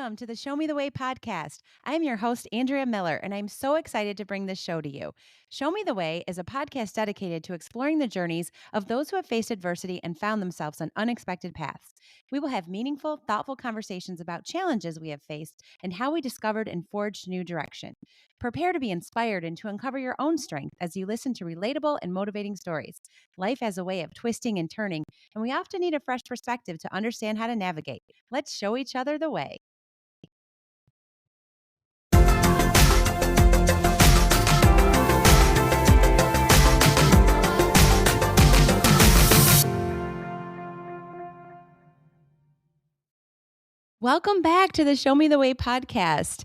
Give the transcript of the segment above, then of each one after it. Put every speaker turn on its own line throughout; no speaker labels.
Welcome to the Show Me the Way podcast. I am your host, Andrea Miller, and I'm so excited to bring this show to you. Show Me the Way is a podcast dedicated to exploring the journeys of those who have faced adversity and found themselves on unexpected paths. We will have meaningful, thoughtful conversations about challenges we have faced and how we discovered and forged new direction. Prepare to be inspired and to uncover your own strength as you listen to relatable and motivating stories. Life has a way of twisting and turning, and we often need a fresh perspective to understand how to navigate. Let's show each other the way. Welcome back to the Show Me the Way podcast.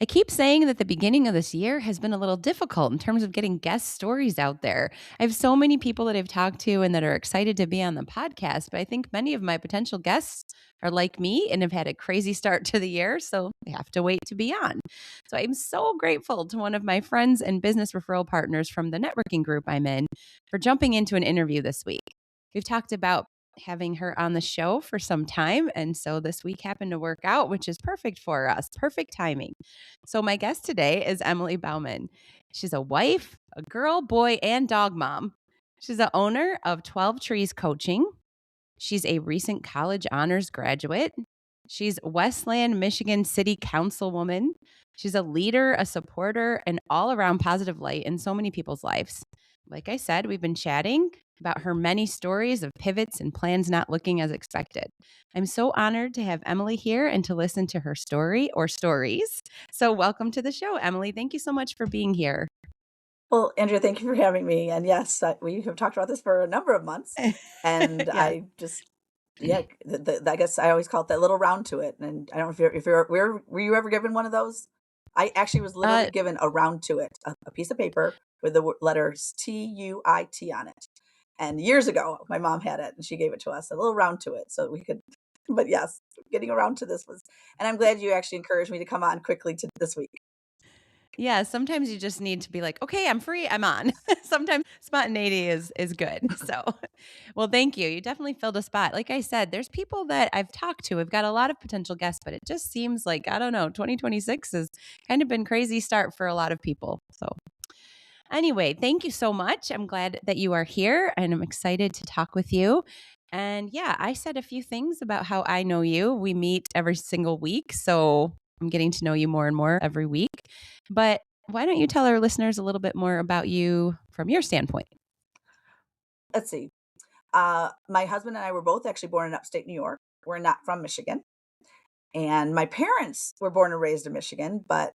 I keep saying that the beginning of this year has been a little difficult in terms of getting guest stories out there. I have so many people that I've talked to and that are excited to be on the podcast, but I think many of my potential guests are like me and have had a crazy start to the year, so they have to wait to be on. So I'm so grateful to one of my friends and business referral partners from the networking group I'm in for jumping into an interview this week. We've talked about having her on the show for some time. And so this week happened to work out, which is perfect for us. Perfect timing. So my guest today is Emily Bauman. She's a wife, a girl, boy, and dog mom. She's the owner of 12 Trees Coaching. She's a recent college honors graduate. She's Westland, Michigan City Councilwoman. She's a leader, a supporter, an all-around positive light in so many people's lives. Like I said, we've been chatting about her many stories of pivots and plans not looking as expected. I'm so honored to have Emily here and to listen to her story or stories. So welcome to the show, Emily. Thank you so much for being here.
Well, Andrea, thank you for having me. And yes, we have talked about this for a number of months. And
Yes.
I just, yeah, I guess I always call it that little round to it. And I don't know were you ever given one of those? I actually was literally
Uh,
given a round to it, a piece of paper with the letters TUIT on it. And years ago, my mom had it and she gave it to us, a little round to it. So we could, but yes, getting around to this was, and I'm glad you actually encouraged me to come on quickly to this week.
Yeah, sometimes you just need to be like, "Okay, I'm free, I'm on." Sometimes spontaneity is good. So, well, thank you. You definitely filled a spot. Like I said, there's people that I've talked to. I've got a lot of potential guests, but it just seems like, I don't know, 2026 has kind of been crazy start for a lot of people. So, anyway, thank you so much. I'm glad that you are here and I'm excited to talk with you. And yeah, I said a few things about how I know you. We meet every single week. So I'm getting to know you more and more every week. But why don't you tell our listeners a little bit more about you from your standpoint?
Let's see. My husband and I were both actually born in upstate New York. We're not from Michigan. And my parents were born and raised in Michigan, but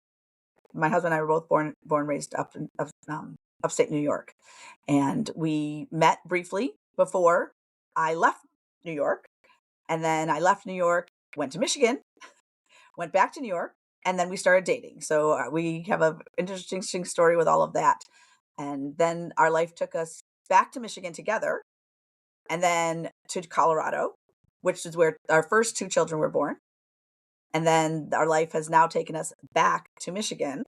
my husband and I were both born and raised upstate New York. And we met briefly before I left New York. And then I left New York, went to Michigan, went back to New York, and then we started dating. So we have an interesting story with all of that. And then our life took us back to Michigan together and then to Colorado, which is where our first two children were born. And then our life has now taken us back to Michigan.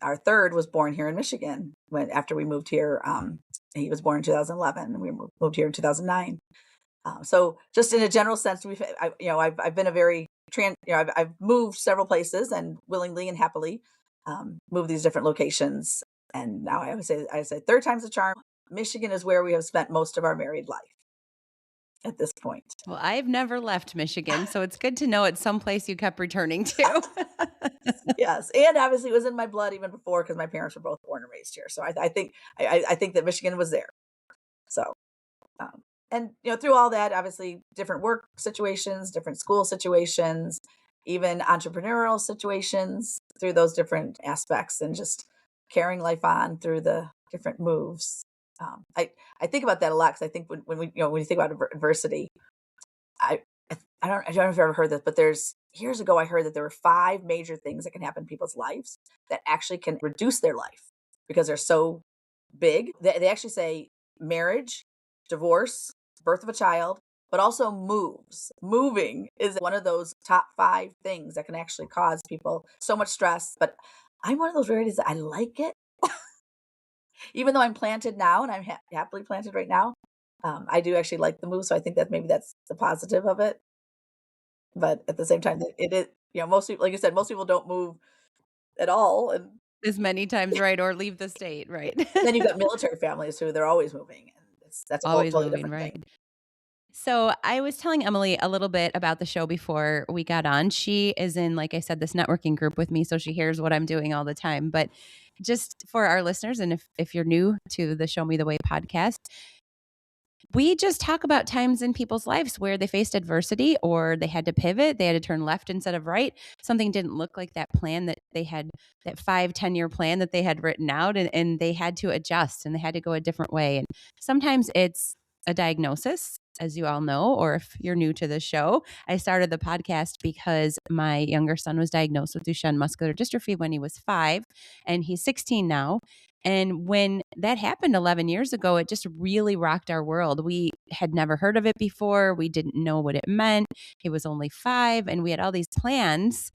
Our third was born here in Michigan after we moved here. He was born in 2011, and we moved here in 2009. So, just in a general sense, I've been a very I've moved several places and willingly and happily moved these different locations. And now I say third time's a charm. Michigan is where we have spent most of our married life at this point.
Well, I've never left Michigan, so it's good to know it's someplace you kept returning to.
Yes, and obviously it was in my blood even before because my parents were both born and raised here. So I think that Michigan was there. So and through all that, obviously different work situations, different school situations, even entrepreneurial situations through those different aspects, and just carrying life on through the different moves. I think about that a lot because I think when you think about adversity, I I don't know if you've ever heard this, but there's years ago I heard that there were 5 major things that can happen in people's lives that actually can reduce their life because they're so big. They actually say marriage, divorce, birth of a child, but also moves. Moving is one of those top 5 things that can actually cause people so much stress. But I'm one of those rarities that I like it, even though I'm planted now and I'm happily planted right now. I do actually like the move, so I think that maybe that's the positive of it. But at the same time, it is. Most people, like you said, most people don't move at all, and
As many times, right, or leave the state, right.
then you've got military families who they're always moving, and that's a whole
Always
totally
moving,
different
right.
thing.
So I was telling Emily a little bit about the show before we got on. She is in, like I said, this networking group with me, so she hears what I'm doing all the time. But just for our listeners, and if you're new to the Show Me the Way podcast, we just talk about times in people's lives where they faced adversity or they had to pivot, they had to turn left instead of right. Something didn't look like that plan that they had, that 5, 10 year plan that they had written out, and they had to adjust and they had to go a different way. And sometimes it's a diagnosis, as you all know, or if you're new to the show, I started the podcast because my younger son was diagnosed with Duchenne muscular dystrophy when he was 5, and he's 16 now. And when that happened 11 years ago, it just really rocked our world. We had never heard of it before. We didn't know what it meant. He was only 5, and we had all these plans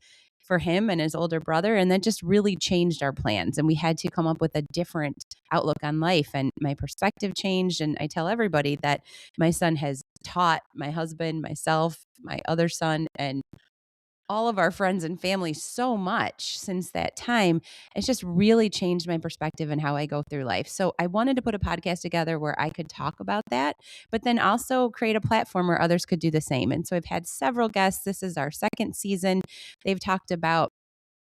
for him and his older brother. And that just really changed our plans. And we had to come up with a different outlook on life. And my perspective changed. And I tell everybody that my son has taught my husband, myself, my other son, and all of our friends and family so much since that time. It's just really changed my perspective and how I go through life. So I wanted to put a podcast together where I could talk about that, but then also create a platform where others could do the same. And so I've had several guests. This is our second season. They've talked about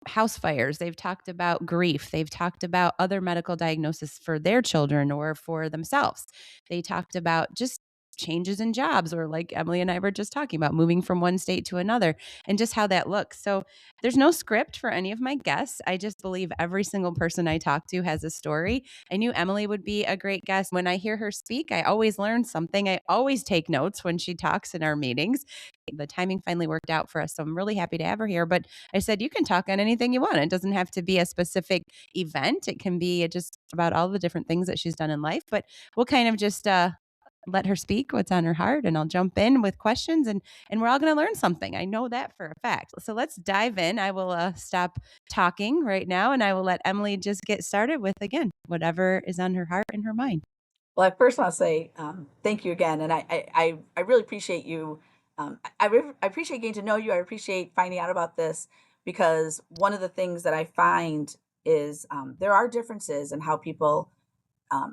house fires. They've talked about grief. They've talked about other medical diagnosis for their children or for themselves. They talked about just changes in jobs, or like Emily and I were just talking about, moving from one state to another and just how that looks. So there's no script for any of my guests. I just believe every single person I talk to has a story. I knew Emily would be a great guest. When I hear her speak, I always learn something. I always take notes when she talks in our meetings. The timing finally worked out for us. So I'm really happy to have her here. But I said, you can talk on anything you want. It doesn't have to be a specific event. It can be just about all the different things that she's done in life. But we'll kind of just let her speak what's on her heart, and I'll jump in with questions, and we're all going to learn something. I know that for a fact. So let's dive in. I will stop talking right now, and I will let Emily just get started with, again, whatever is on her heart and her mind.
Well, I first want to say thank you again, and I really appreciate you. I appreciate getting to know you. I appreciate finding out about this because one of the things that I find is there are differences in how people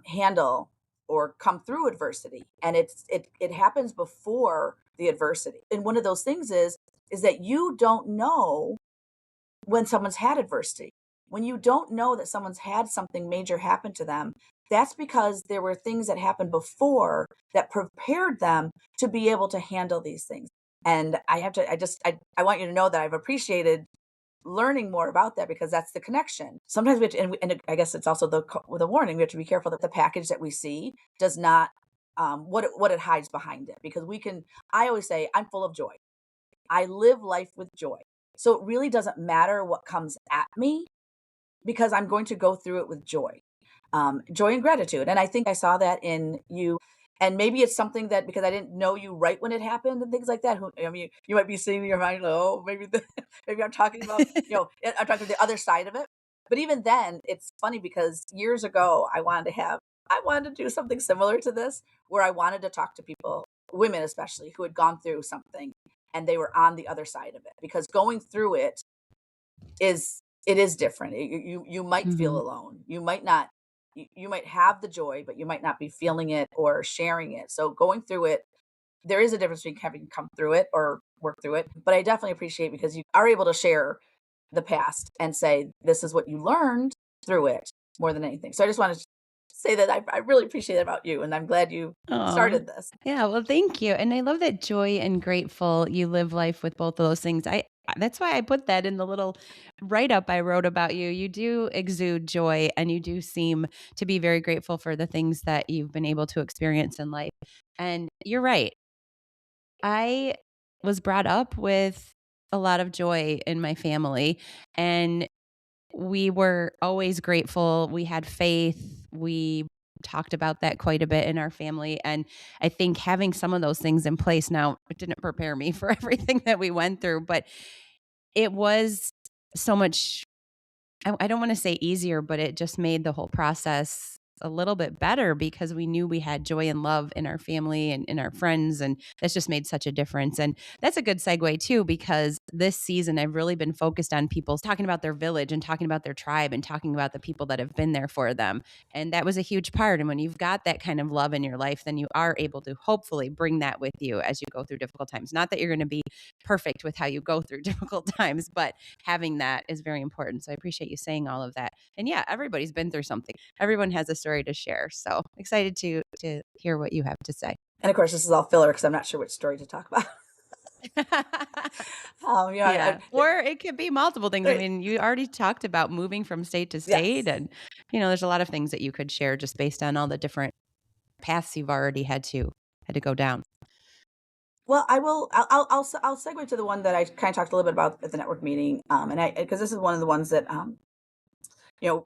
handle or come through adversity, and it happens before the adversity. And one of those things is that you don't know when someone's had adversity. When you don't know that someone's had something major happen to them, that's because there were things that happened before that prepared them to be able to handle these things. And I want you to know that I've appreciated learning more about that because that's the connection. Sometimes we have to, and I guess it's also the warning. We have to be careful that the package that we see does not what it hides behind it, because we can. I always say I'm full of joy. I live life with joy. So it really doesn't matter what comes at me because I'm going to go through it with joy, joy and gratitude. And I think I saw that in you. And maybe it's something that because I didn't know you right when it happened and things like that. I mean, you might be seeing in your mind, oh, maybe maybe I'm talking about, I'm talking the other side of it. But even then, it's funny because years ago, I wanted to do something similar to this, where I wanted to talk to people, women especially, who had gone through something and they were on the other side of it, because going through it is different. You might feel
Mhm.
alone. You might not. You might have the joy, but you might not be feeling it or sharing it. So going through it, there is a difference between having come through it or work through it. But I definitely appreciate because you are able to share the past and say this is what you learned through it more than anything. So I just want to say that I really appreciate it about you, and I'm glad you
Aw.
started this.
Yeah, well, thank you. And I love that joy and grateful you live life with both of those things. I That's why I put that in the little write up I wrote about you. You do exude joy and you do seem to be very grateful for the things that you've been able to experience in life. And you're right. I was brought up with a lot of joy in my family, and we were always grateful. We had faith. We talked about that quite a bit in our family. And I think having some of those things in place now, it didn't prepare me for everything that we went through, but it was so much, I don't want to say easier, but it just made the whole process a little bit better because we knew we had joy and love in our family and in our friends. And that's just made such a difference. And that's a good segue too, because this season I've really been focused on people talking about their village and talking about their tribe and talking about the people that have been there for them. And that was a huge part. And when you've got that kind of love in your life, then you are able to hopefully bring that with you as you go through difficult times. Not that you're going to be perfect with how you go through difficult times, but having that is very important. So I appreciate you saying all of that. And yeah, everybody's been through something. Everyone has a story to share. So excited to hear what you have to say.
And of course, this is all filler because I'm not sure which story to talk about.
Yeah. Or it could be multiple things. I
Right.
mean, you already talked about moving from state to state,
Yes.
and there's a lot of things that you could share just based on all the different paths you've already had to go down.
Well, I will. I'll segue to the one that I kind of talked a little bit about at the network meeting. And I because this is one of the ones that you know,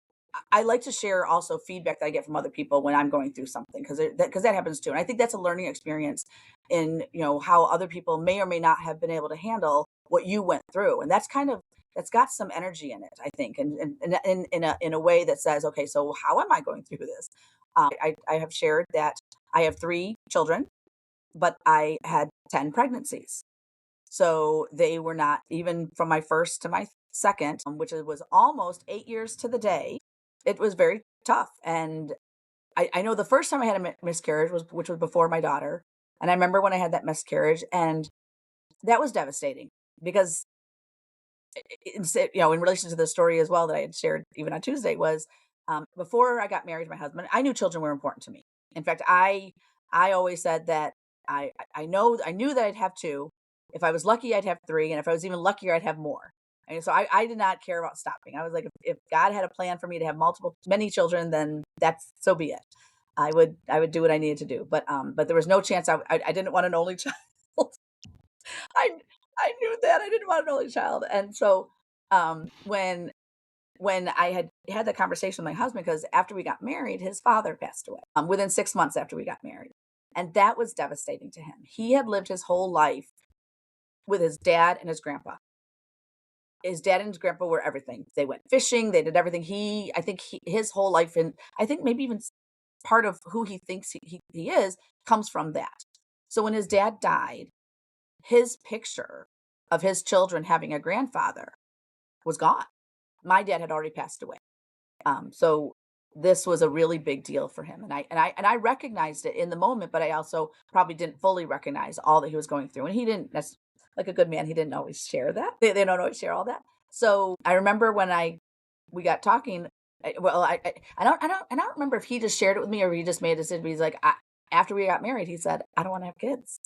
I like to share also feedback that I get from other people when I'm going through something because that happens too. And I think that's a learning experience in how other people may or may not have been able to handle what you went through, and that's got some energy in it, I think, and in a way that says, okay, so how am I going through this? I have shared that I have 3 children, but I had 10 pregnancies. So they were not even from my first to my second, which was almost 8 years to the day. It was very tough. And I know the first time I had a miscarriage which was before my daughter. And I remember when I had that miscarriage, and that was devastating because in relation to the story as well that I had shared even on Tuesday was before I got married to my husband, I knew children were important to me. In fact, I always said that I knew that I'd have 2. If I was lucky, I'd have 3, and if I was even luckier, I'd have more. And so I did not care about stopping. I was like, if God had a plan for me to have many children, then that's so be it. I would do what I needed to do, but there was no chance I didn't want an only child. I I knew that I didn't want an only child, and so when I had that conversation with my husband, because after we got married, his father passed away within 6 months after we got married, and that was devastating to him. He had lived his whole life with his dad and his grandpa. His dad and his grandpa were everything. They went fishing. They did everything. I think his whole life, and I think maybe even part of who he thinks he is, comes from that. So when his dad died, his picture of his children having a grandfather was gone. My dad had already passed away. So this was a really big deal for him. And I recognized it in the moment, but I also probably didn't fully recognize all that he was going through. And he didn't like a good man, he didn't always share that. They don't always share all that. So I remember when we got talking. I don't remember if he just shared it with me or he just made a decision. But he's like, after we got married, he said, I don't want to have kids.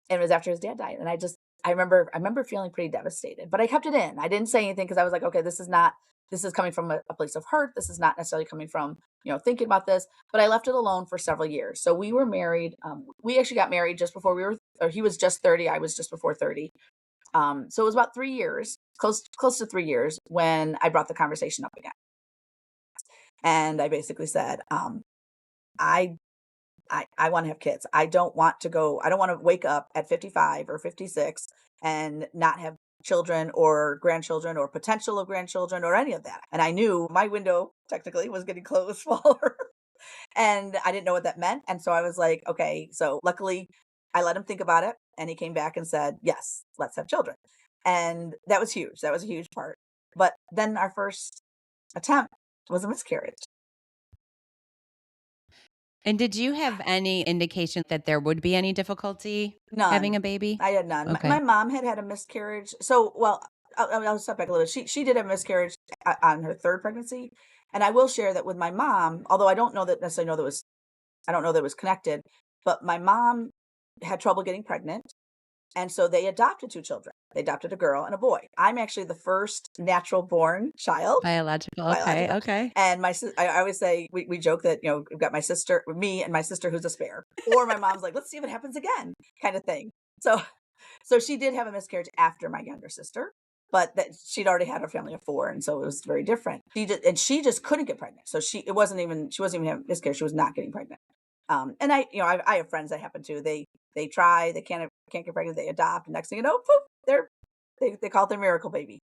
And it was after his dad died. And I remember feeling pretty devastated, but I kept it in. I didn't say anything because I was like, okay, this is coming from a place of hurt. This is not necessarily coming from, thinking about this, but I left it alone for several years. So we were married. We actually got married just before or he was just 30. I was just before 30. So it was about 3 years, close to 3 years when I brought the conversation up again. And I basically said, I I want to have kids. I don't want to wake up at 55 or 56 and not have children or grandchildren or potential of grandchildren or any of that. And I knew my window technically was getting close smaller and I didn't know what that meant. And so I was like, okay, so luckily I let him think about it and he came back and said, yes, let's have children. And that was huge. That was a huge part. But then our first attempt was a miscarriage.
And did you have any indication that there would be any difficulty having
None.
a baby?
I had none. My
Okay.
mom had a miscarriage. So, well, I'll step back a little bit. She did have a miscarriage on her third pregnancy, and I will share that with my mom. Although I don't know that necessarily know that was I don't know that it was connected, but my mom had trouble getting pregnant, and so they adopted 2 children. They adopted a girl and a boy. I'm actually the first natural born child,
Biological. Okay.
biological,
Okay.
and I always say we joke that we've got me and my sister who's a spare, or my mom's like, let's see if it happens again, kind of thing. So so she did have a miscarriage after my younger sister, but that she'd already had a family of 4, and so it was very different. She just couldn't get pregnant. So she wasn't even having miscarriage. She was not getting pregnant. And I have friends that happen to. They try, they can't get pregnant, they adopt, and next thing you know, poof, they call it their miracle baby.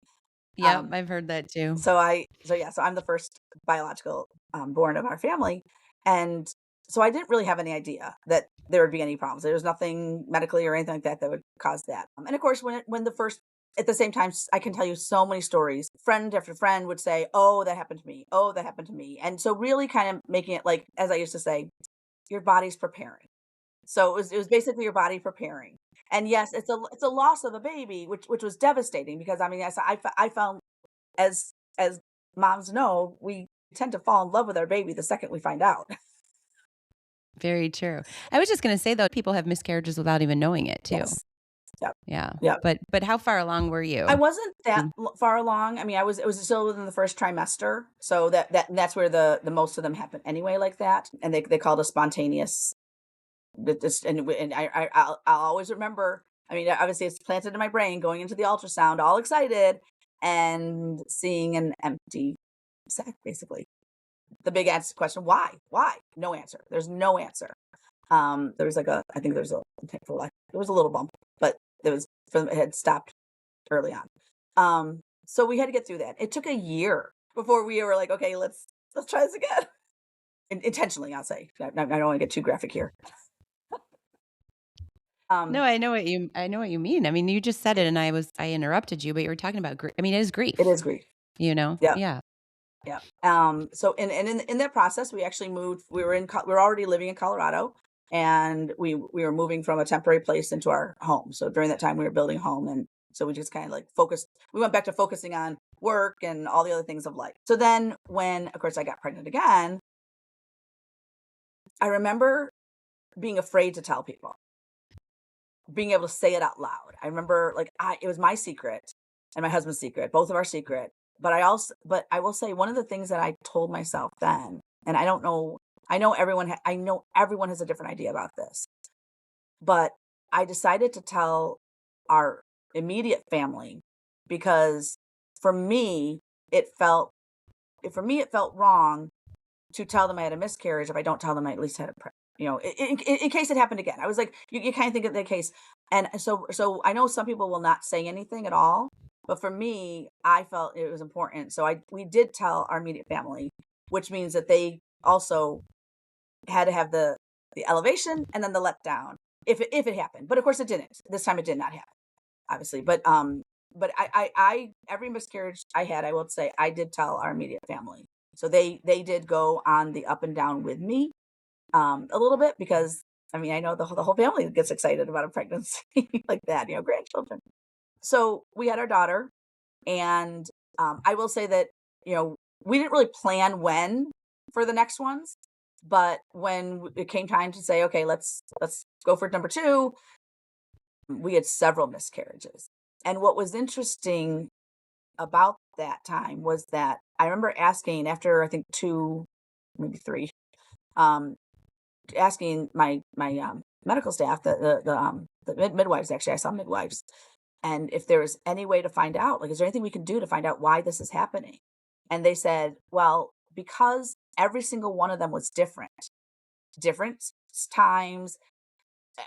Yep.
Um,
I've heard that too.
so I'm the first biological born of our family. And so I didn't really have any idea that there would be any problems. There was nothing medically or anything like that that would cause that. And of course, when the first, at the same time, I can tell you so many stories. Friend after friend would say, "Oh, that happened to me. Oh, that happened to me." And so really kind of making it like, as I used to say, your body's preparing. So it was basically your body preparing. And yes, it's a loss of a baby, which was devastating because I mean, I found, as moms know, we tend to fall in love with our baby the second we find out.
Very true. I was just gonna say, though, people have miscarriages without even knowing it too.
Yes. Yep.
Yeah.
Yep.
But how far along were
I
you?
wasn't that
Mm.
far along. I mean, it was still within the first trimester, so that's where the most of them happen anyway, like that, and they called it spontaneous. And I'll always remember. I mean, obviously, it's planted in my brain. Going into the ultrasound, all excited, and seeing an empty sac, basically. The big answer question: Why? No answer. There's no answer. There was like I think there's a, there was a little bump, but it had stopped early on. So we had to get through that. It took a year before we were like, okay, let's try this again. Intentionally, I'll say. I don't want to get too graphic here.
No,
Um,
I know what you mean. I mean, you just said it and I interrupted you, but you were talking about I mean, it is
it
grief,
is grief.
you know?
Yeah,
Yeah.
yeah. So in that process, we actually moved. We were already living in Colorado, and we were moving from a temporary place into our home. So during that time, we were building a home, and so we just kind of like focused. We went back to focusing on work and all the other things of life. So then, when of course I got pregnant again, I remember being afraid to tell people, being able to say it out loud. I remember like it was my secret and my husband's secret, both of our secret. But I will say one of the things that I told myself then, and I don't know, I know everyone has a different idea about this, but I decided to tell our immediate family because for me, it felt, it felt wrong to tell them I had a miscarriage if I don't tell them I at least had a in case it happened again. I was like, you kind of think of the case, and so I know some people will not say anything at all, but for me, I felt it was important. So we did tell our immediate family, which means that they also had to have the elevation and then the letdown if it happened. But of course, it didn't. This time, it did not happen, obviously. But I every miscarriage I had, I will say I did tell our immediate family. So they did go on the up and down with me, a little bit because I mean I know the whole family gets excited about a pregnancy like that, grandchildren. So we had our daughter, and I will say that we didn't really plan when for the next ones, but when it came time to say, okay, let's go for number two, we had several miscarriages. And what was interesting about that time was that I remember asking after I think two, maybe three, um, asking my medical staff, the midwives. Actually, I saw midwives, and if there was any way to find out, like, is there anything we can do to find out why this is happening? And they said, well, because every single one of them was different times,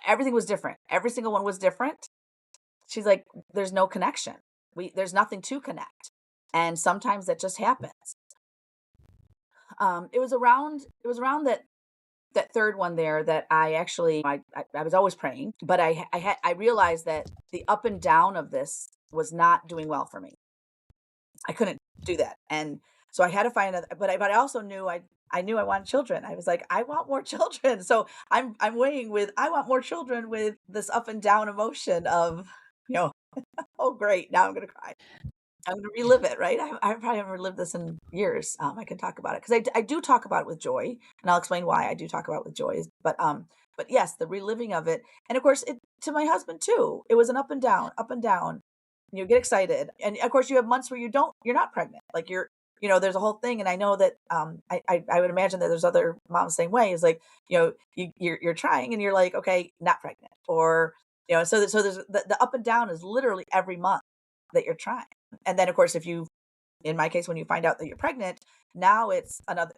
everything was different. Every single one was different. She's like, there's no connection. There's nothing to connect. And sometimes that just happens. It was around that third one there that I actually I was always praying, but I realized that the up and down of this was not doing well for me. I couldn't do that. And so I had to find another, but I also knew I knew I wanted children. I was like, I want more children. So I'm weighing with I want more children with this up and down emotion of, you know, oh great, now I'm gonna cry. I'm gonna relive it, right? I probably haven't relived this in years. I can talk about it because I do talk about it with joy, and I'll explain why I do talk about it with joy. But yes, the reliving of it, and of course, it to my husband too. It was an up and down, up and down. You get excited, and of course, you have months where you're not pregnant. Like there's a whole thing, and I know that I would imagine that there's other moms the same way. Is like you're trying, and you're like, okay, not pregnant, or so there's the up and down is literally every month that you're trying. And then, of course, if you, in my case, when you find out that you're pregnant, now it's up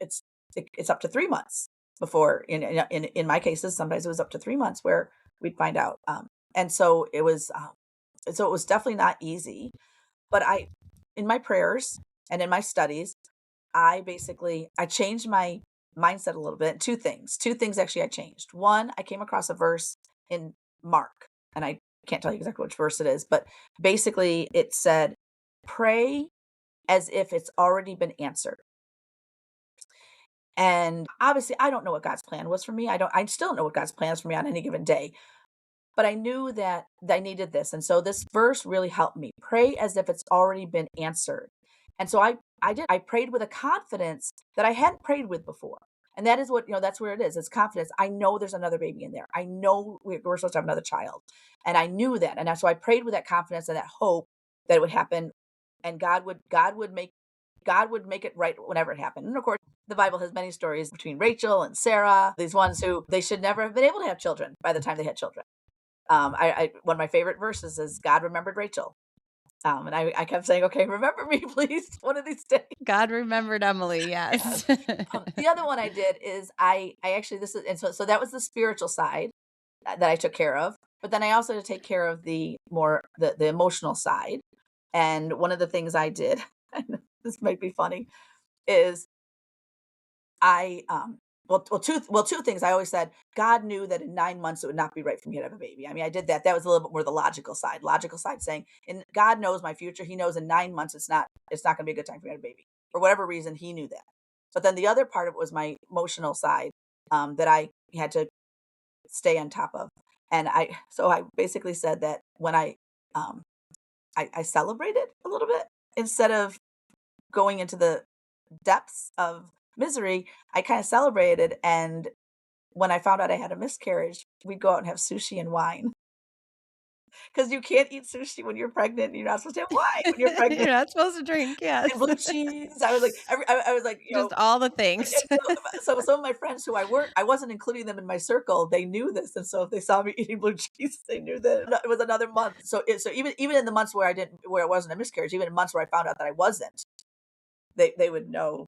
to 3 months before. In my cases, sometimes it was up to 3 months where we'd find out. And so it was definitely not easy. But in my prayers and in my studies, I changed my mindset a little bit. Two things actually I changed. One, I came across a verse in Mark, and I can't tell you exactly which verse it is, but basically it said, pray as if it's already been answered. And obviously I don't know what God's plan was for me. I still don't know what God's plan is for me on any given day. But I knew that I needed this, and so this verse really helped me. Pray as if it's already been answered. And so I did. I prayed with a confidence that I hadn't prayed with before. And that is what, that's where it is. It's confidence. I know there's another baby in there. I know we're supposed to have another child. And I knew that. And so I prayed with that confidence and that hope that it would happen, and God would make it right whenever it happened. And of course, the Bible has many stories between Rachel and Sarah, these ones who they should never have been able to have children by the time they had children. One of my favorite verses is God remembered Rachel. And I kept saying, okay, remember me, please, one of these days.
God remembered Emily,
Yes.
yes.
The other one I did is I actually, this is, and so that was the spiritual side that I took care of. But then I also had to take care of the emotional side. And one of the things I did, this might be funny, is I two things. I always said God knew that in 9 months it would not be right for me to have a baby. I mean, I did that. That was a little bit more the logical side. Logical side saying, and God knows my future. He knows in 9 months it's not going to be a good time for me to have a baby for whatever reason. He knew that. But then the other part of it was my emotional side, that I had to stay on top of. And I basically said that when um, I celebrated a little bit instead of going into the depths of misery, I kind of celebrated. And when I found out I had a miscarriage, we'd go out and have sushi and wine because you can't eat sushi when you're pregnant. And you're not supposed to have wine when you're
You're
pregnant.
not supposed to drink,
And
yes.
blue cheese. I was like, I was like,
Just all the
and
things.
so some of my friends who I wasn't including them in my circle. They knew this, and so if they saw me eating blue cheese, they knew that it was another month. So even in the months where it wasn't a miscarriage, even in months where I found out that I wasn't, they would know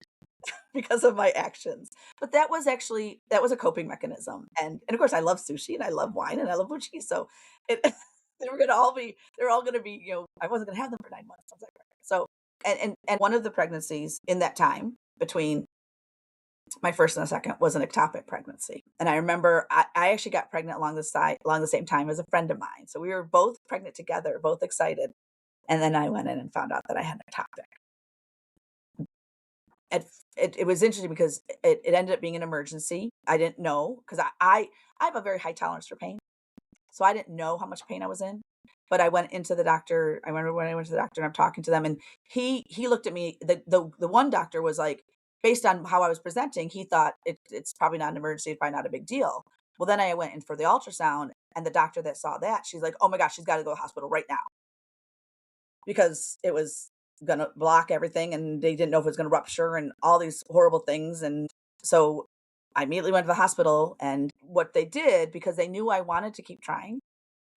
because of my actions. But that was a coping mechanism. And of course I love sushi and I love wine and I love blue cheese. So it they're all gonna be, I wasn't gonna have them for 9 months. I was like, so and one of the pregnancies in that time between my first and the second was an ectopic pregnancy. And I remember I actually got pregnant along the same time as a friend of mine. So we were both pregnant together, both excited. And then I went in and found out that I had an ectopic. At it was interesting because it ended up being an emergency. I didn't know because I have a very high tolerance for pain, so I didn't know how much pain I was in. But I went into the doctor. I remember when I went to the doctor and I'm talking to them, and he looked at me. The one doctor was like, based on how I was presenting, he thought it's probably not an emergency, it's probably not a big deal. Well, then I went in for the ultrasound, and the doctor that saw that, she's like, "Oh my gosh, she's got to go to the hospital right now," because it was gonna block everything and they didn't know if it was gonna rupture and all these horrible things. And so I immediately went to the hospital, and what they did, because they knew I wanted to keep trying,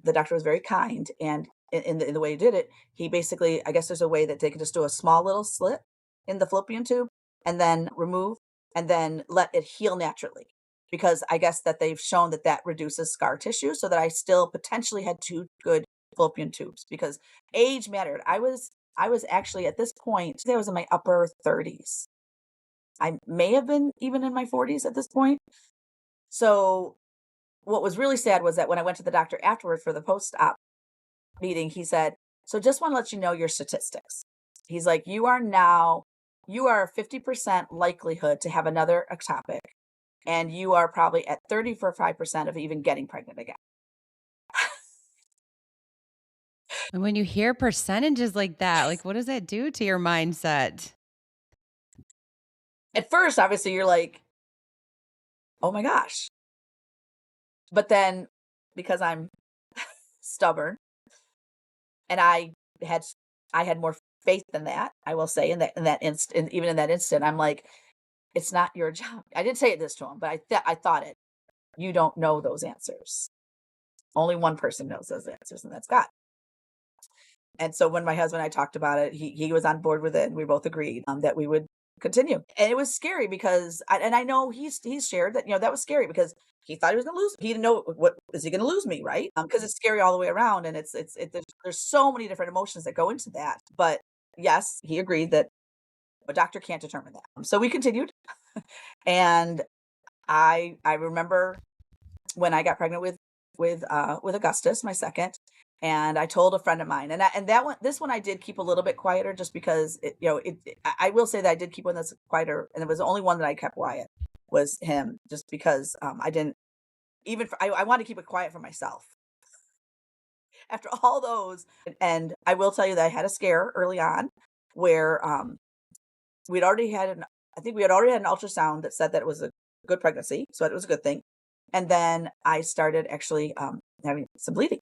the doctor was very kind. And in the way he did it, he basically, I guess there's a way that they could just do a small little slit in the fallopian tube and then remove and then let it heal naturally. Because I guess that they've shown that that reduces scar tissue, so that I still potentially had two good fallopian tubes because age mattered. I was actually at this point, I was in my upper 30s. I may have been even in my 40s at this point. So what was really sad was that when I went to the doctor afterward for the post-op meeting, he said, "So just want to let you know your statistics." He's like, you are 50% likelihood to have another ectopic, and you are probably at 35% of even getting pregnant again."
And when you hear percentages like that, like, what does that do to your mindset?
At first, obviously, you're like, "Oh my gosh." But then because I'm stubborn and had I had more faith than that, I will say in that instant, even in that instant, I'm like, "It's not your job." I didn't say this to him, but I thought it. "You don't know those answers. Only one person knows those answers, and that's God." And so when my husband and I talked about it, he was on board with it, and we both agreed, that we would continue. And it was scary because I know he's shared that, that was scary because he thought he was gonna lose. He didn't know, what is he gonna lose me, right? Because it's scary all the way around, and there's so many different emotions that go into that. But yes, he agreed that A doctor can't determine that. So we continued, and I remember when I got pregnant with Augustus, my second, and I told a friend of mine, and that one, this one I did keep a little bit quieter, just because I will say that I did keep one that's quieter, and it was the only one that I kept quiet was him, just because I didn't even I wanted to keep it quiet for myself after all those. And I will tell you that I had a scare early on where we'd already had an I think we had already had an ultrasound that said that it was a good pregnancy, so it was a good thing. And then I started actually having some bleeding.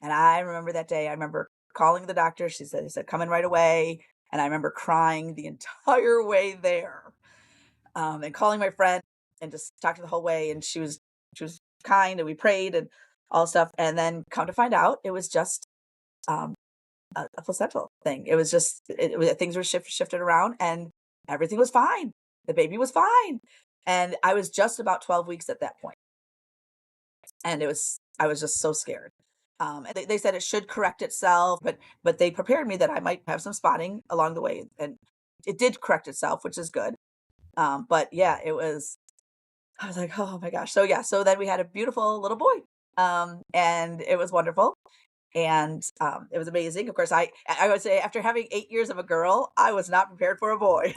And I remember that day, I remember calling the doctor. He said, come in right away. And I remember crying the entire way there, and calling my friend and just talking the whole way. And she was kind, and we prayed and all stuff. And then come to find out, it was just um, a placental thing. It was just things were shifted around, and everything was fine. The baby was fine, and I was just about 12 weeks at that point, and I was just so scared. And they said it should correct itself, but they prepared me that I might have some spotting along the way, and it did correct itself, which is good. But yeah, it was. I was like, oh my gosh. So yeah, so then we had a beautiful little boy, and it was wonderful. And it was amazing. Of course, I would say after having 8 years of a girl, I was not prepared for a boy.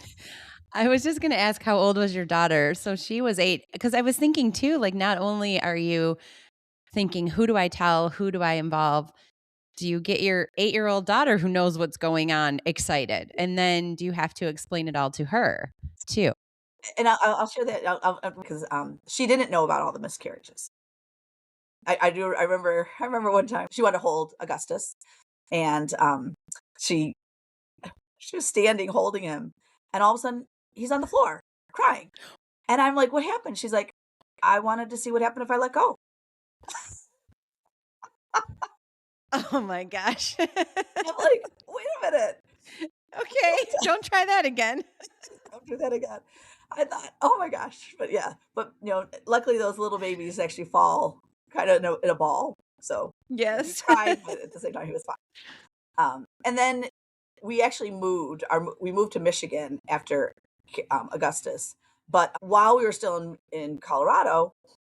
I was just going to ask, how old was your daughter? So she was 8, because I was thinking too, like, not only are you thinking, who do I tell? Who do I involve? Do you get your 8-year-old daughter who knows what's going on excited? And then do you have to explain it all to her too?
And I'll share that because she didn't know about all the miscarriages. I do. I remember one time she wanted to hold Augustus, and she she was standing holding him, and all of a sudden he's on the floor crying, and I'm like, "What happened?" She's like, "I wanted to see what happened if I let go."
Oh my gosh.
I'm like, "Wait a minute,
Okay, don't try that again.
don't do that again." I thought, "Oh my gosh," but yeah, but luckily those little babies actually fall kind of in a ball, so he
Yes.
cried, but at the same time he was fine. And then we actually we moved to Michigan after Augustus. But while we were still in Colorado,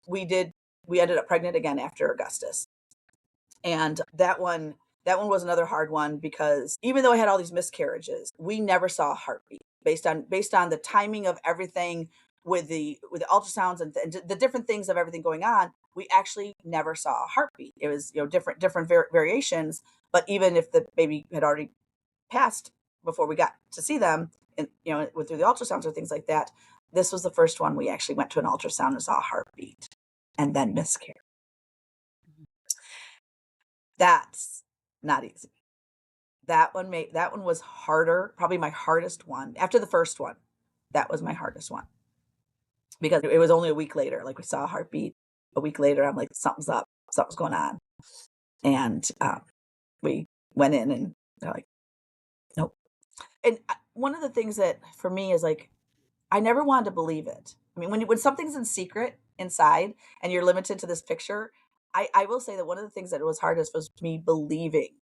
we did we ended up pregnant again after Augustus. And that one was another hard one, because even though I had all these miscarriages, we never saw a heartbeat based on the timing of everything with the ultrasounds and the different things of everything going on. We actually never saw a heartbeat. It was different variations, but even if the baby had already passed before we got to see them, and through the ultrasounds or things like that, this was the first one we actually went to an ultrasound and saw a heartbeat, and then miscarriage. That's not easy. That one was harder, probably my hardest one. After the first one, that was my hardest one, because it was only a week later. Like, we saw a heartbeat a week later. I'm like, something's up, something's going on. And we went in, and they're like, nope. And one of the things that for me is like, I never wanted to believe it. I mean, when something's in secret inside and you're limited to this picture, I will say that one of the things that was hardest was me believing.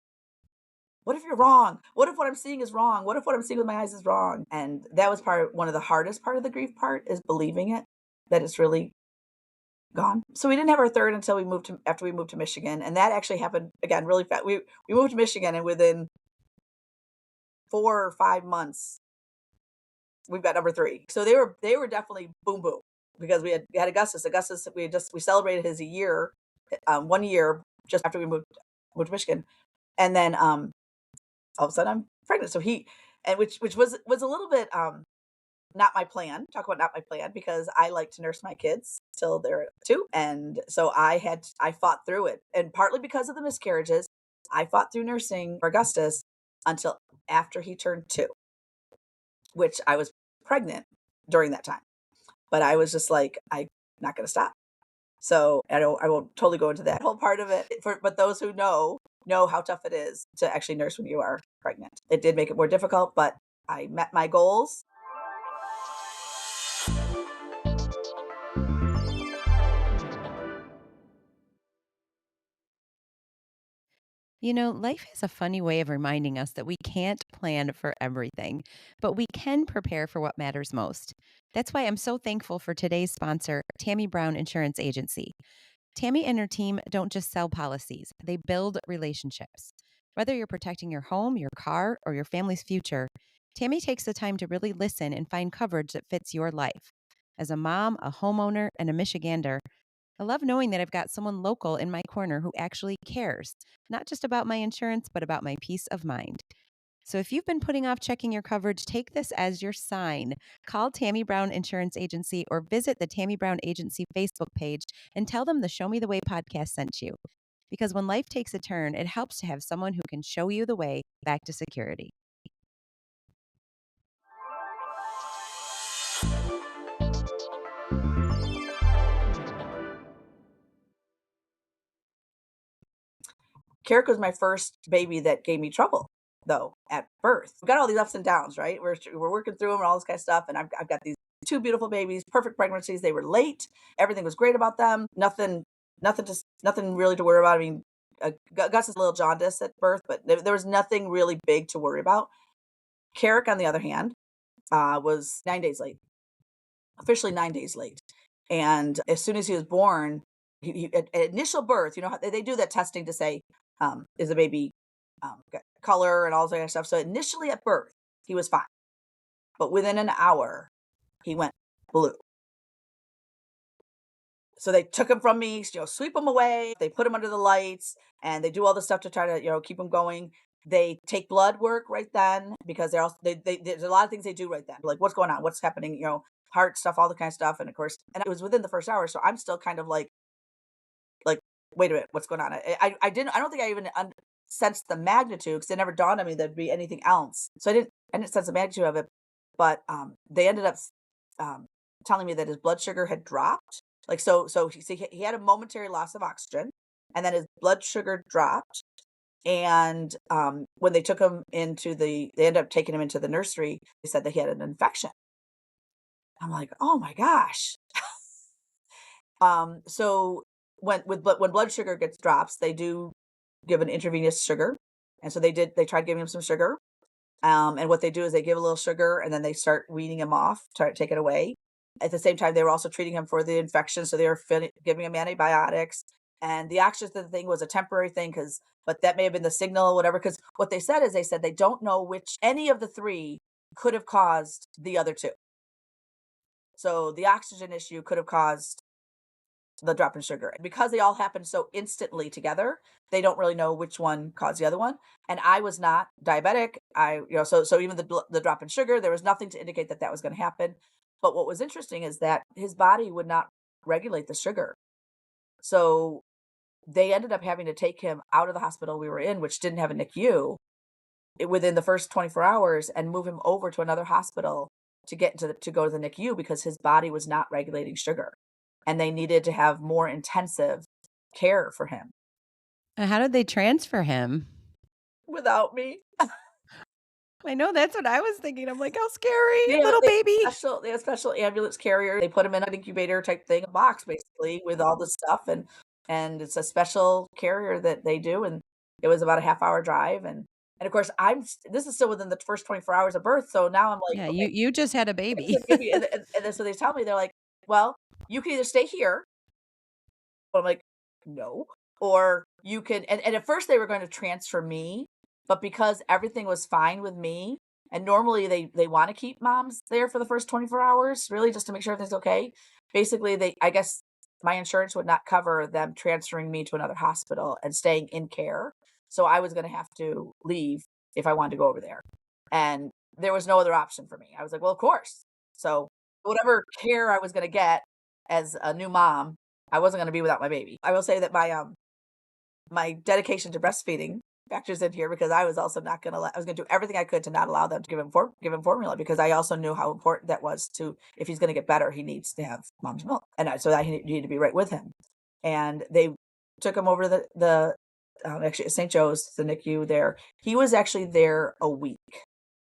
What if you're wrong? What if what I'm seeing is wrong? What if what I'm seeing with my eyes is wrong? And that was one of the hardest part of the grief part, is believing it, that it's really gone. So we didn't have our third until after we moved to Michigan, and that actually happened again really fast. We moved to Michigan, and within 4 or 5 months we've got number three. So they were definitely boom boom, because we had Augustus. Augustus, we celebrated his year, 1 year just after we moved to Michigan, and then all of a sudden I'm pregnant. So which was a little bit not my plan. Talk about not my plan, because I like to nurse my kids till they're 2, and so I fought through it, and partly because of the miscarriages, I fought through nursing Augustus until after he turned 2, which I was pregnant during that time. But I was just like, I'm not going to stop. So I won't totally go into that whole part of it. But those who know how tough it is to actually nurse when you are pregnant. It did make it more difficult, but I met my goals.
Life has a funny way of reminding us that we can't plan for everything, but we can prepare for what matters most. That's why I'm so thankful for today's sponsor, Tammy Brown Insurance Agency. Tammy and her team don't just sell policies, they build relationships. Whether you're protecting your home, your car, or your family's future, Tammy takes the time to really listen and find coverage that fits your life. As a mom, a homeowner, and a Michigander, I love knowing that I've got someone local in my corner who actually cares, not just about my insurance, but about my peace of mind. So if you've been putting off checking your coverage, take this as your sign. Call Tammy Brown Insurance Agency or visit the Tammy Brown Agency Facebook page and tell them the Show Me the Way podcast sent you. Because when life takes a turn, it helps to have someone who can show you the way back to security.
Carrick was my first baby that gave me trouble, though, at birth. We've got all these ups and downs, right? We're working through them and all this kind of stuff. And I've got these two beautiful babies, perfect pregnancies. They were late. Everything was great about them. Nothing really to worry about. I mean, Gus is a little jaundiced at birth, but there was nothing really big to worry about. Carrick, on the other hand, was 9 days late, officially 9 days late. And as soon as he was born, at initial birth, how they do that testing to say, is the baby got color and all that kind of stuff. So initially at birth, he was fine. But within an hour, he went blue. So they took him from me, sweep him away. They put him under the lights and they do all the stuff to try to, keep him going. They take blood work right then because there's a lot of things they do right then. Like, what's going on? What's happening? Heart stuff, all the kind of stuff. And of course, and it was within the first hour. So I'm still kind of like, wait a minute, what's going on? I don't think I even sensed the magnitude because it never dawned on me there'd be anything else. So I didn't sense the magnitude of it. But they ended up telling me that his blood sugar had dropped. Like, so he had a momentary loss of oxygen, and then his blood sugar dropped. And when they ended up taking him into the nursery, they said that he had an infection. I'm like, oh my gosh. So when blood sugar drops, they do give an intravenous sugar. And so they tried giving him some sugar. And what they do is they give a little sugar and then they start weaning him off, try to take it away. At the same time, they were also treating him for the infection. So they were giving him antibiotics. And the oxygen thing was a temporary thing but that may have been the signal or whatever. Because what they said is they don't know which any of the three could have caused the other two. So the oxygen issue could have caused the drop in sugar. Because they all happened so instantly together, they don't really know which one caused the other one. And I was not diabetic. So even the drop in sugar, there was nothing to indicate that was going to happen. But what was interesting is that his body would not regulate the sugar. So they ended up having to take him out of the hospital we were in, which didn't have a NICU, within the first 24 hours and move him over to another hospital to go to the NICU because his body was not regulating sugar. And they needed to have more intensive care for him.
How did they transfer him?
Without me.
I know that's what I was thinking. I'm like, how scary,
They
little baby.
they have a special ambulance carrier. They put him in an incubator type thing, a box basically with all the stuff, and it's a special carrier that they do. And it was about a half-hour drive, and of course this is still within the first 24 hours of birth. So now I'm like,
Yeah,
okay,
you just had a baby.
and then so they tell me, they're like, well, you can either stay here. But I'm like, no. Or you can, and at first they were going to transfer me, but because everything was fine with me, and normally they want to keep moms there for the first 24 hours, really just to make sure everything's okay. Basically, I guess my insurance would not cover them transferring me to another hospital and staying in care. So I was going to have to leave if I wanted to go over there. And there was no other option for me. I was like, well, of course. So whatever care I was going to get as a new mom, I wasn't going to be without my baby. I will say that my dedication to breastfeeding factors in here because I was also not going to I was going to do everything I could to not allow them to give him formula because I also knew how important that was if he's going to get better, he needs to have mom's milk. And so I needed to be right with him. And they took him over to the actually at St. Joe's, the NICU there. He was actually there a week,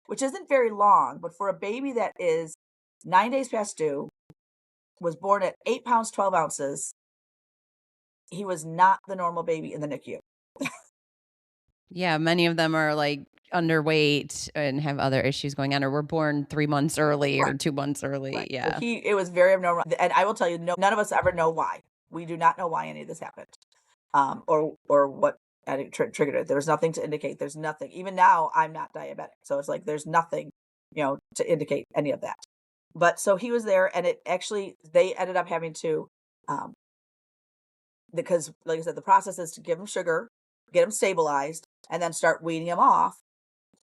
which isn't very long, but for a baby that is 9 days past due, was born at 8 pounds, 12 ounces, he was not the normal baby in the NICU.
Yeah, many of them are, like, underweight and have other issues going on or were born 3 months early or
Right,
2 months early,
right. So
yeah.
it was very abnormal, and I will tell you, none of us ever know why. We do not know why any of this happened, or what triggered it. There was nothing to indicate. There's nothing. Even now, I'm not diabetic, so it's like there's nothing, to indicate any of that. But so he was there, and it actually they ended up having to, um, because, like I said, the process is to give him sugar, get him stabilized, and then start weaning him off.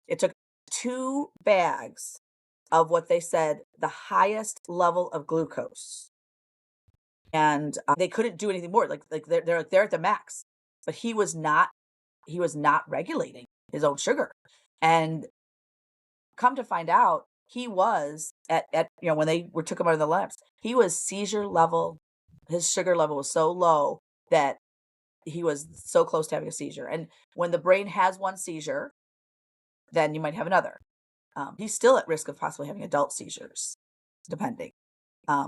It took 2 bags of what they said the highest level of glucose, and, they couldn't do anything more, like, they're at the max, but he was not regulating his own sugar, and come to find out, he was when they were took him out of the labs, he was seizure level his sugar level was so low that he was so close to having a seizure, and when the brain has one seizure, then you might have another. He's still at risk of possibly having adult seizures, depending,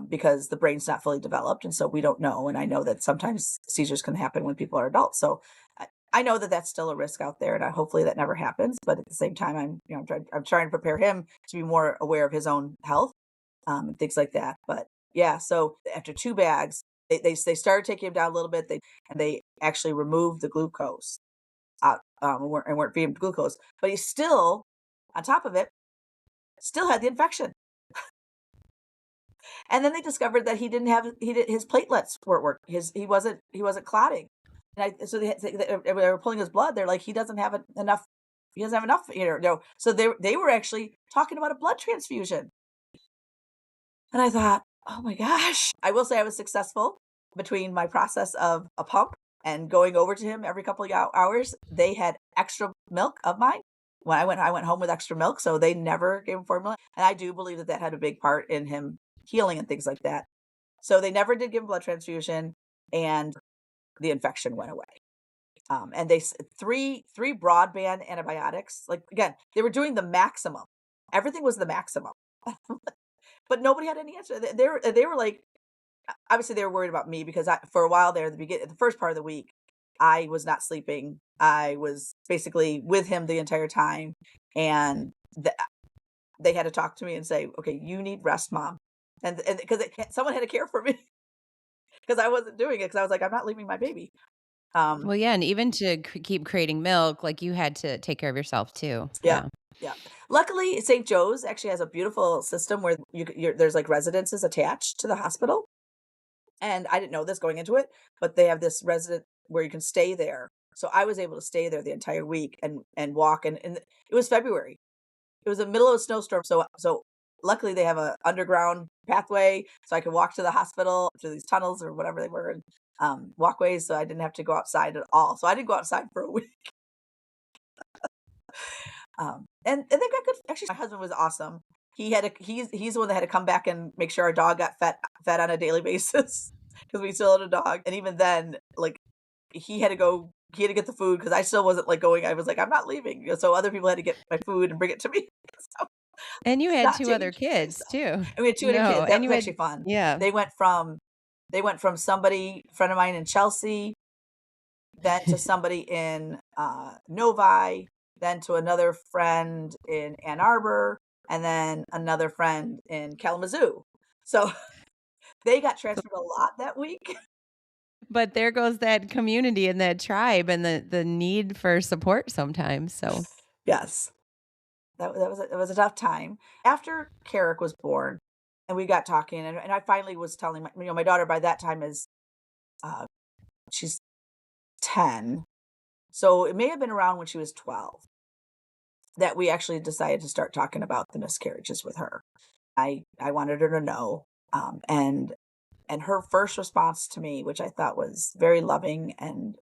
because the brain's not fully developed, and so we don't know. And I know that sometimes seizures can happen when people are adults. So I know that that's still a risk out there, and hopefully that never happens. But at the same time, I'm trying to prepare him to be more aware of his own health, and things like that. But yeah, so after 2 bags, they started taking him down a little bit. They actually removed the glucose out, and weren't feeding him glucose, but he still, on top of it, still had the infection. And then they discovered that his platelets weren't working. He wasn't clotting. And I so they were pulling his blood. They're like, he doesn't have enough. He doesn't have enough. So they were actually talking about a blood transfusion. And I thought, oh my gosh. I will say I was successful between my process of a pump and going over to him every couple of hours. They had extra milk of mine. When I went home with extra milk, so they never gave him formula. And I do believe that that had a big part in him healing and things like that. So they never did give him blood transfusion, and the infection went away. And three broadband antibiotics. Like again, they were doing the maximum. Everything was the maximum, but nobody had any answer. They were like, obviously they were worried about me because for a while there, the first part of the week, I was not sleeping. I was basically with him the entire time, and they had to talk to me and say, "Okay, you need rest, mom," and because someone had to care for me because I wasn't doing it because I was like, "I'm not leaving my baby." Um,
Well, yeah, and even to keep creating milk, like, you had to take care of yourself too.
Yep,
Yeah.
yep. Luckily, St. Joe's actually has a beautiful system where there's like residences attached to the hospital, and I didn't know this going into it, but they have this resident where you can stay there. So I was able to stay there the entire week and walk, and it was February. It was the middle of a snowstorm, so luckily they have a underground pathway, so I could walk to the hospital through these tunnels or whatever they were, and, walkways, so I didn't have to go outside at all. So I didn't go outside for a week. And they've got good actually, my husband was awesome. He's the one that had to come back and make sure our dog got fed on a daily basis because we still had a dog, and even then, like, he had to get the food because I still wasn't, like, going I was like, "I'm not leaving," so other people had to get my food and bring it to me. So
And you had
not
2
taking
other
care of
kids
myself.
too.
And we had 2 other
No,
kids. That
and
was
you had
actually fun.
yeah.
They went from somebody friend of mine in Chelsea, then to somebody in, Novi, then to another friend in Ann Arbor, and then another friend in Kalamazoo. So, they got transferred a lot that week.
But there goes that community and that tribe and the need for support sometimes, so
Yes. That was a tough time. After Carrick was born, and we got talking, and I finally was telling my daughter by that time uh, she's 10, so it may have been around when she was 12 that we actually decided to start talking about the miscarriages with her. I wanted her to know, and her first response to me, which I thought was very loving and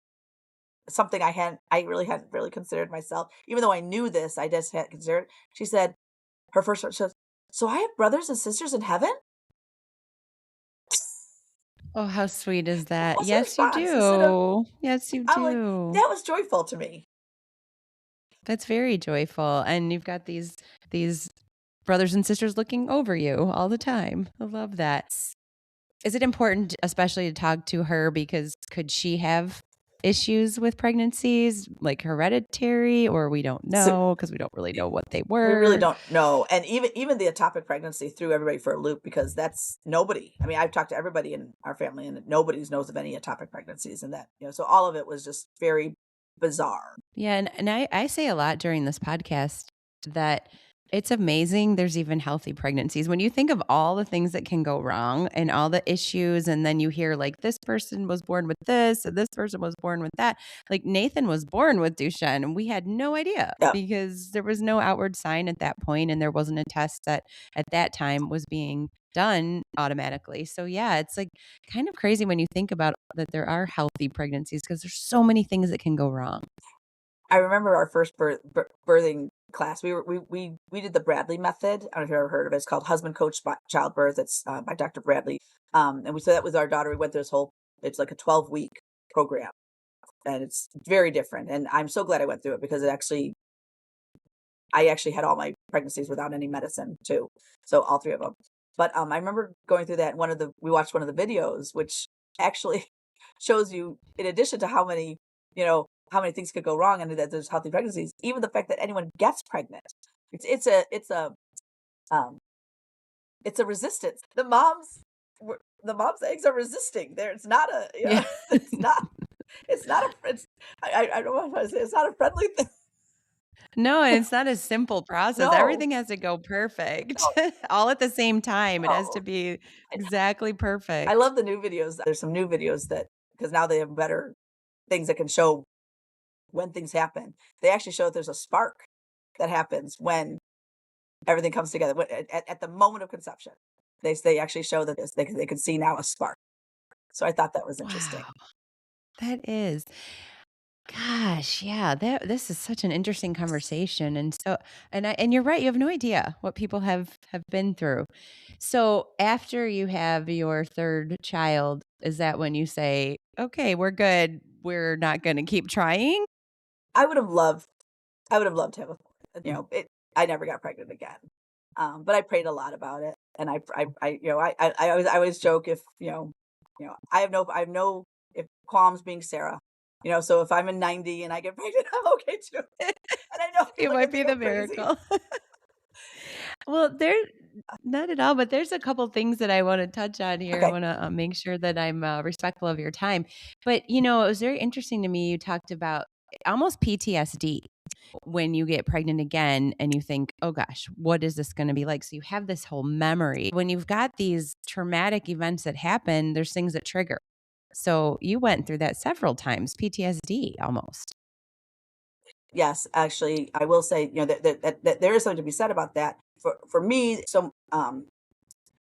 something I really hadn't really considered myself, even though I knew this, I just hadn't considered. She said, her first one, she says, "So I have brothers and sisters in heaven?"
oh, how sweet is
That
that?
was her
Yes, you
response instead of
do. Yes, you
I'm like,
do.
that was joyful to me.
That's very joyful, and you've got these brothers and sisters looking over you all the time. I love that. Is it important especially to talk to her because could she have issues with pregnancies, like hereditary, or we don't
So
know because we don't really know what they
we really
were?
don't know, and even the ectopic pregnancy threw everybody for a loop because that's nobody. I mean, I've talked to everybody in our family, and nobody knows of any ectopic pregnancies, and that so all of it was just very bizarre.
Yeah, and I say a lot during this podcast that it's amazing there's even healthy pregnancies. When you think of all the things that can go wrong and all the issues, and then you hear like this person was born with this, and this person was born with that. Like Nathan was born with Duchenne, and we had no idea
Yeah,
because there was no outward sign at that point, and there wasn't a test that at that time was being done automatically. So yeah, it's like kind of crazy when you think about that there are healthy pregnancies because there's so many things that can go wrong.
I remember our first birthing class. We did the Bradley method. I don't know if you've ever heard of it. It's called Husband Coach Childbirth. It's by Dr. Bradley. And we so that was our daughter. We went through this whole. It's like a 12-week program, and it's very different. And I'm so glad I went through it because I actually had all my pregnancies without any medicine too. So all three of them. But I remember going through that. We watched one of the videos, which actually shows you, in addition to how many things could go wrong and that there's healthy pregnancies, even the fact that anyone gets pregnant. Um, it's a resistance. The mom's eggs are resisting. There, it's not a,
Yeah.
it's not a, it's, I don't know how to say, it's not a friendly thing.
No, and it's not a simple process.
No,
Everything has to go perfect
no,
all at the same time. It has to
no.
be exactly
I
perfect.
love the new videos. There's some new videos that because now they have better things that can show when things happen. They actually show that there's a spark that happens when everything comes together at the moment of conception. They actually show that they can see now a spark. So I thought that was interesting.
Wow, that is. Gosh, yeah, this is such an interesting conversation, and so and you're right, you have no idea what people have been through. So, after you have your 3rd child, is that when you say, "Okay, we're good. We're not gonna keep trying?"
I would have loved I would have loved to have I never got pregnant again. But I prayed a lot about it, and I always joke if I have no if qualms being Sarah. So if I'm in 90 and I get pregnant, I'm okay too. And I know
You
people look
might
at me
be
go
the
crazy.
miracle. Well, not at all, but there's a couple things that I wanna touch on here. I
Okay.
wanna, make sure that I'm, respectful of your time. But, it was very interesting to me, you talked about almost PTSD when you get pregnant again and you think, "Oh gosh, what is this gonna be like?" So you have this whole memory. When you've got these traumatic events that happen, there's things that trigger. So you went through that several times, PTSD almost.
Yes, actually, I will say, that there is something to be said about that. For me,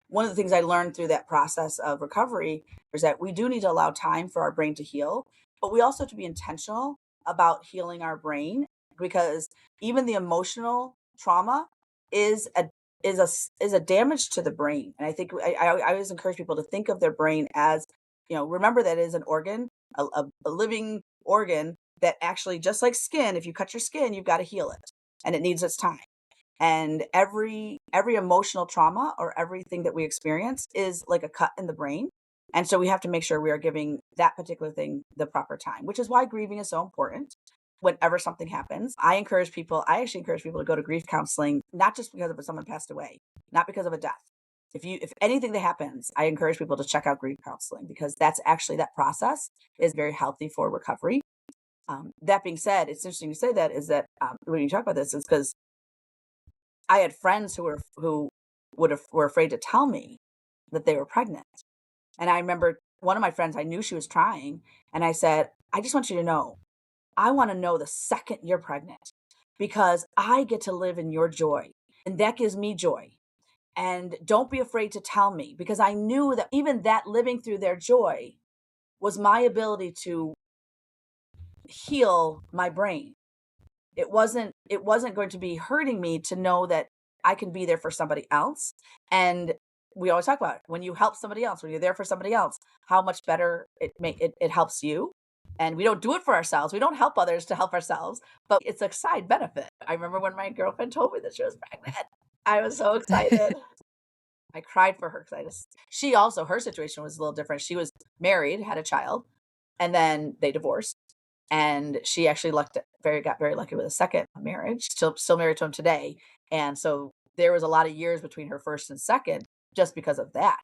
one of the things I learned through that process of recovery is that we do need to allow time for our brain to heal, but we also have to be intentional about healing our brain because even the emotional trauma is a is a damage to the brain. And I think I always encourage people to think of their brain as, remember that it is an organ, a living organ that actually, just like skin, if you cut your skin, you've got to heal it, and it needs its time. And every emotional trauma or everything that we experience is like a cut in the brain, and so we have to make sure we are giving that particular thing the proper time, which is why grieving is so important. Whenever something happens, I actually encourage people to go to grief counseling, not just because of someone passed away, not because of a death. If anything that happens, I encourage people to check out grief counseling because that's actually, that process is very healthy for recovery. That being said, it's interesting to say that is that when you talk about this, is because I had friends were afraid to tell me that they were pregnant. And I remember one of my friends, I knew she was trying, and I said, "I just want you to know, I want to know the second you're pregnant because I get to live in your joy, and that gives me joy. And don't be afraid to tell me because I knew that even that living through their joy was my ability to heal my brain. It wasn't going to be hurting me to know that I can be there for somebody else. And we always talk about it. When you help somebody else, when you're there for somebody else, how much better it helps you. And we don't do it for ourselves. We don't help others to help ourselves, but it's a side benefit. I remember when my girlfriend told me that she was pregnant. I was so excited. I cried for her because she also, her situation was a little different. She was married, had a child, and then they divorced. And she actually got very lucky with a second marriage, still married to him today. And so there was a lot of years between her first and second just because of that.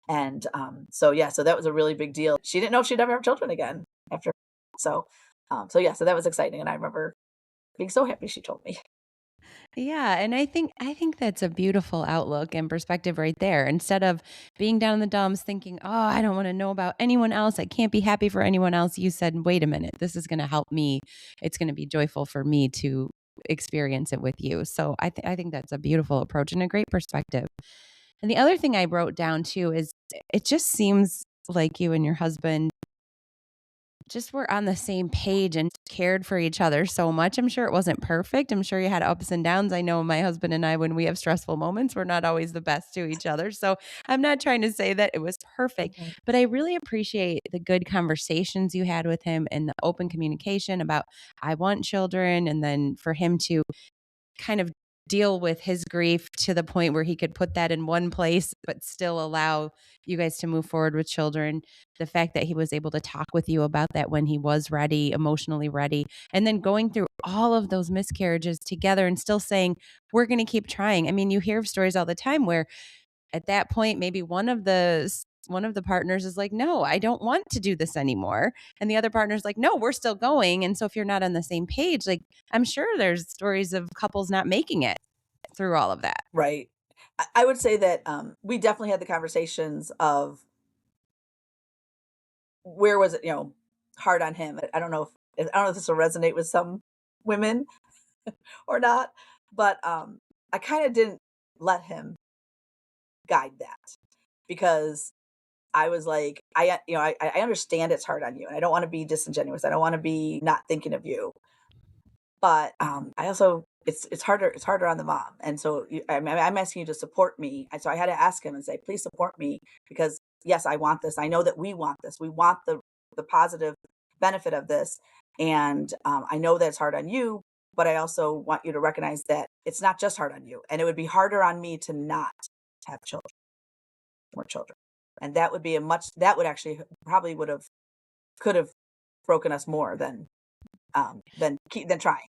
And so yeah, so that was a really big deal. She didn't know if she'd ever have children again after. So so yeah, so that was exciting. And I remember being so happy she told me.
Yeah, and I think that's a beautiful outlook and perspective right there. Instead of being down in the dumps thinking, "Oh, I don't want to know about anyone else. I can't be happy for anyone else." You said, "Wait a minute. This is going to help me. It's going to be joyful for me to experience it with you." So I think that's a beautiful approach and a great perspective. And the other thing I wrote down too is it just seems like you and your husband just were on the same page and cared for each other so much. I'm sure it wasn't perfect. I'm sure you had ups and downs. I know my husband and I, when we have stressful moments, we're not always the best to each other. So I'm not trying to say that it was perfect,
Mhm.
but I really appreciate the good conversations you had with him and the open communication about, I want children. And then for him to kind of deal with his grief to the point where he could put that in one place, but still allow you guys to move forward with children. The fact that he was able to talk with you about that when he was ready, emotionally ready, and then going through all of those miscarriages together and still saying, we're going to keep trying. I mean, you hear of stories all the time where at that point, maybe one of the partners is like, no, I don't want to do this anymore. And the other partner's like, no, we're still going. And so if you're not on the same page, like I'm sure there's stories of couples not making it through all of that.
Right. I would say that we definitely had the conversations of where was it, hard on him. I don't know if this will resonate with some women or not, but I kind of didn't let him guide that because I was like, I understand it's hard on you, and I don't want to be disingenuous. I don't want to be not thinking of you, but I also it's harder on the mom, and so I'm asking you to support me, and so I had to ask him and say, please support me because yes, I want this. I know that we want this. We want the positive benefit of this, and I know that it's hard on you, but I also want you to recognize that it's not just hard on you, and it would be harder on me to not have children, more children, and that would actually probably would have could have broken us more than trying.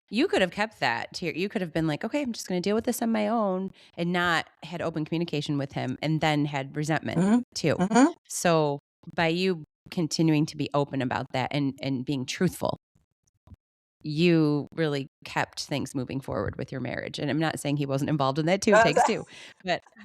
You could have kept that to you could have been like, okay, I'm just going to deal with this on my own and not had open communication with him and then had resentment
Mhm,
too.
mhm.
So by you continuing to be open about that and being truthful, you really kept things moving forward with your marriage. And I'm not saying he wasn't involved in that too, it takes
That
two.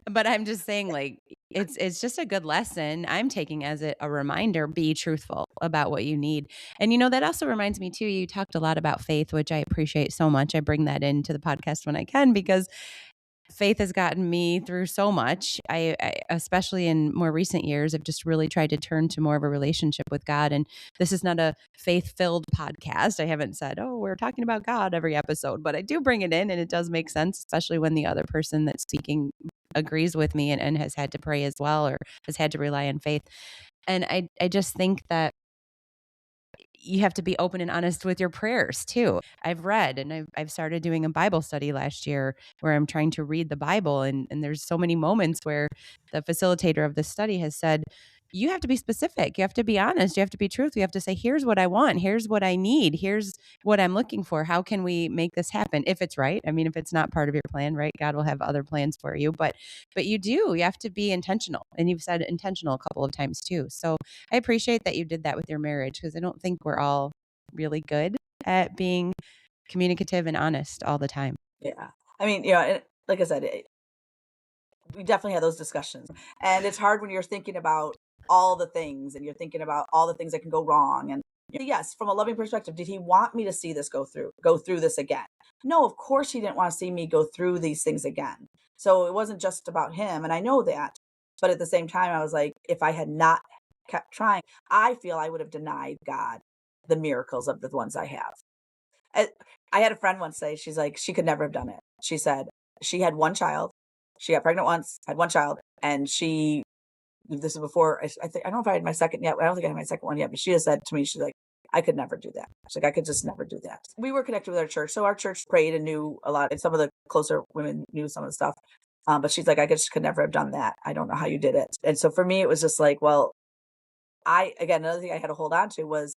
But I'm just saying like it's just a good lesson I'm taking as a reminder, be truthful about what you need. And that also reminds me too, you talked a lot about faith, which I appreciate so much. I bring that into the podcast when I can because faith has gotten me through so much. I especially in more recent years, I've just really tried to turn to more of a relationship with God. And this is not a faith-filled podcast. I haven't said, "Oh, we're talking about God every episode," but I do bring it in, and it does make sense, especially when the other person that's speaking agrees with me and has had to pray as well or has had to rely on faith. And I just think that you have to be open and honest with your prayers too. I've read and I've started doing a Bible study last year where I'm trying to read the Bible and there's so many moments where the facilitator of the study has said, you have to be specific. You have to be honest. You have to be truthful. You have to say, here's what I want. Here's what I need. Here's what I'm looking for. How can we make this happen? If it's right. I mean, if it's not part of your plan, right? God will have other plans for you. But you have to be intentional. And you've said intentional a couple of times too. So I appreciate that you did that with your marriage because I don't think we're all really good at being communicative and honest all the time.
Yeah. I mean, and like I said, we definitely had those discussions. And it's hard when you're thinking about all the things and you're thinking about all the things that can go wrong. And yes, from a loving perspective, did he want me to see this go through this again? No, of course he didn't want to see me go through these things again. So it wasn't just about him. And I know that. But at the same time, I was like, if I had not kept trying, I feel I would have denied God the miracles of the ones I have. I I had a friend once say, she's like, she could never have done it. She said she had one child. She got pregnant once, had one child, and this is before I think I don't know if I had my second yet. I don't think I had my second one yet, but she has said to me, she's like, I could never do that. She's like, I could just never do that. We were connected with our church. So our church prayed and knew a lot, and some of the closer women knew some of the stuff. But she's like, I just could never have done that. I don't know how you did it. And so for me, it was just like, well, again, another thing I had to hold on to was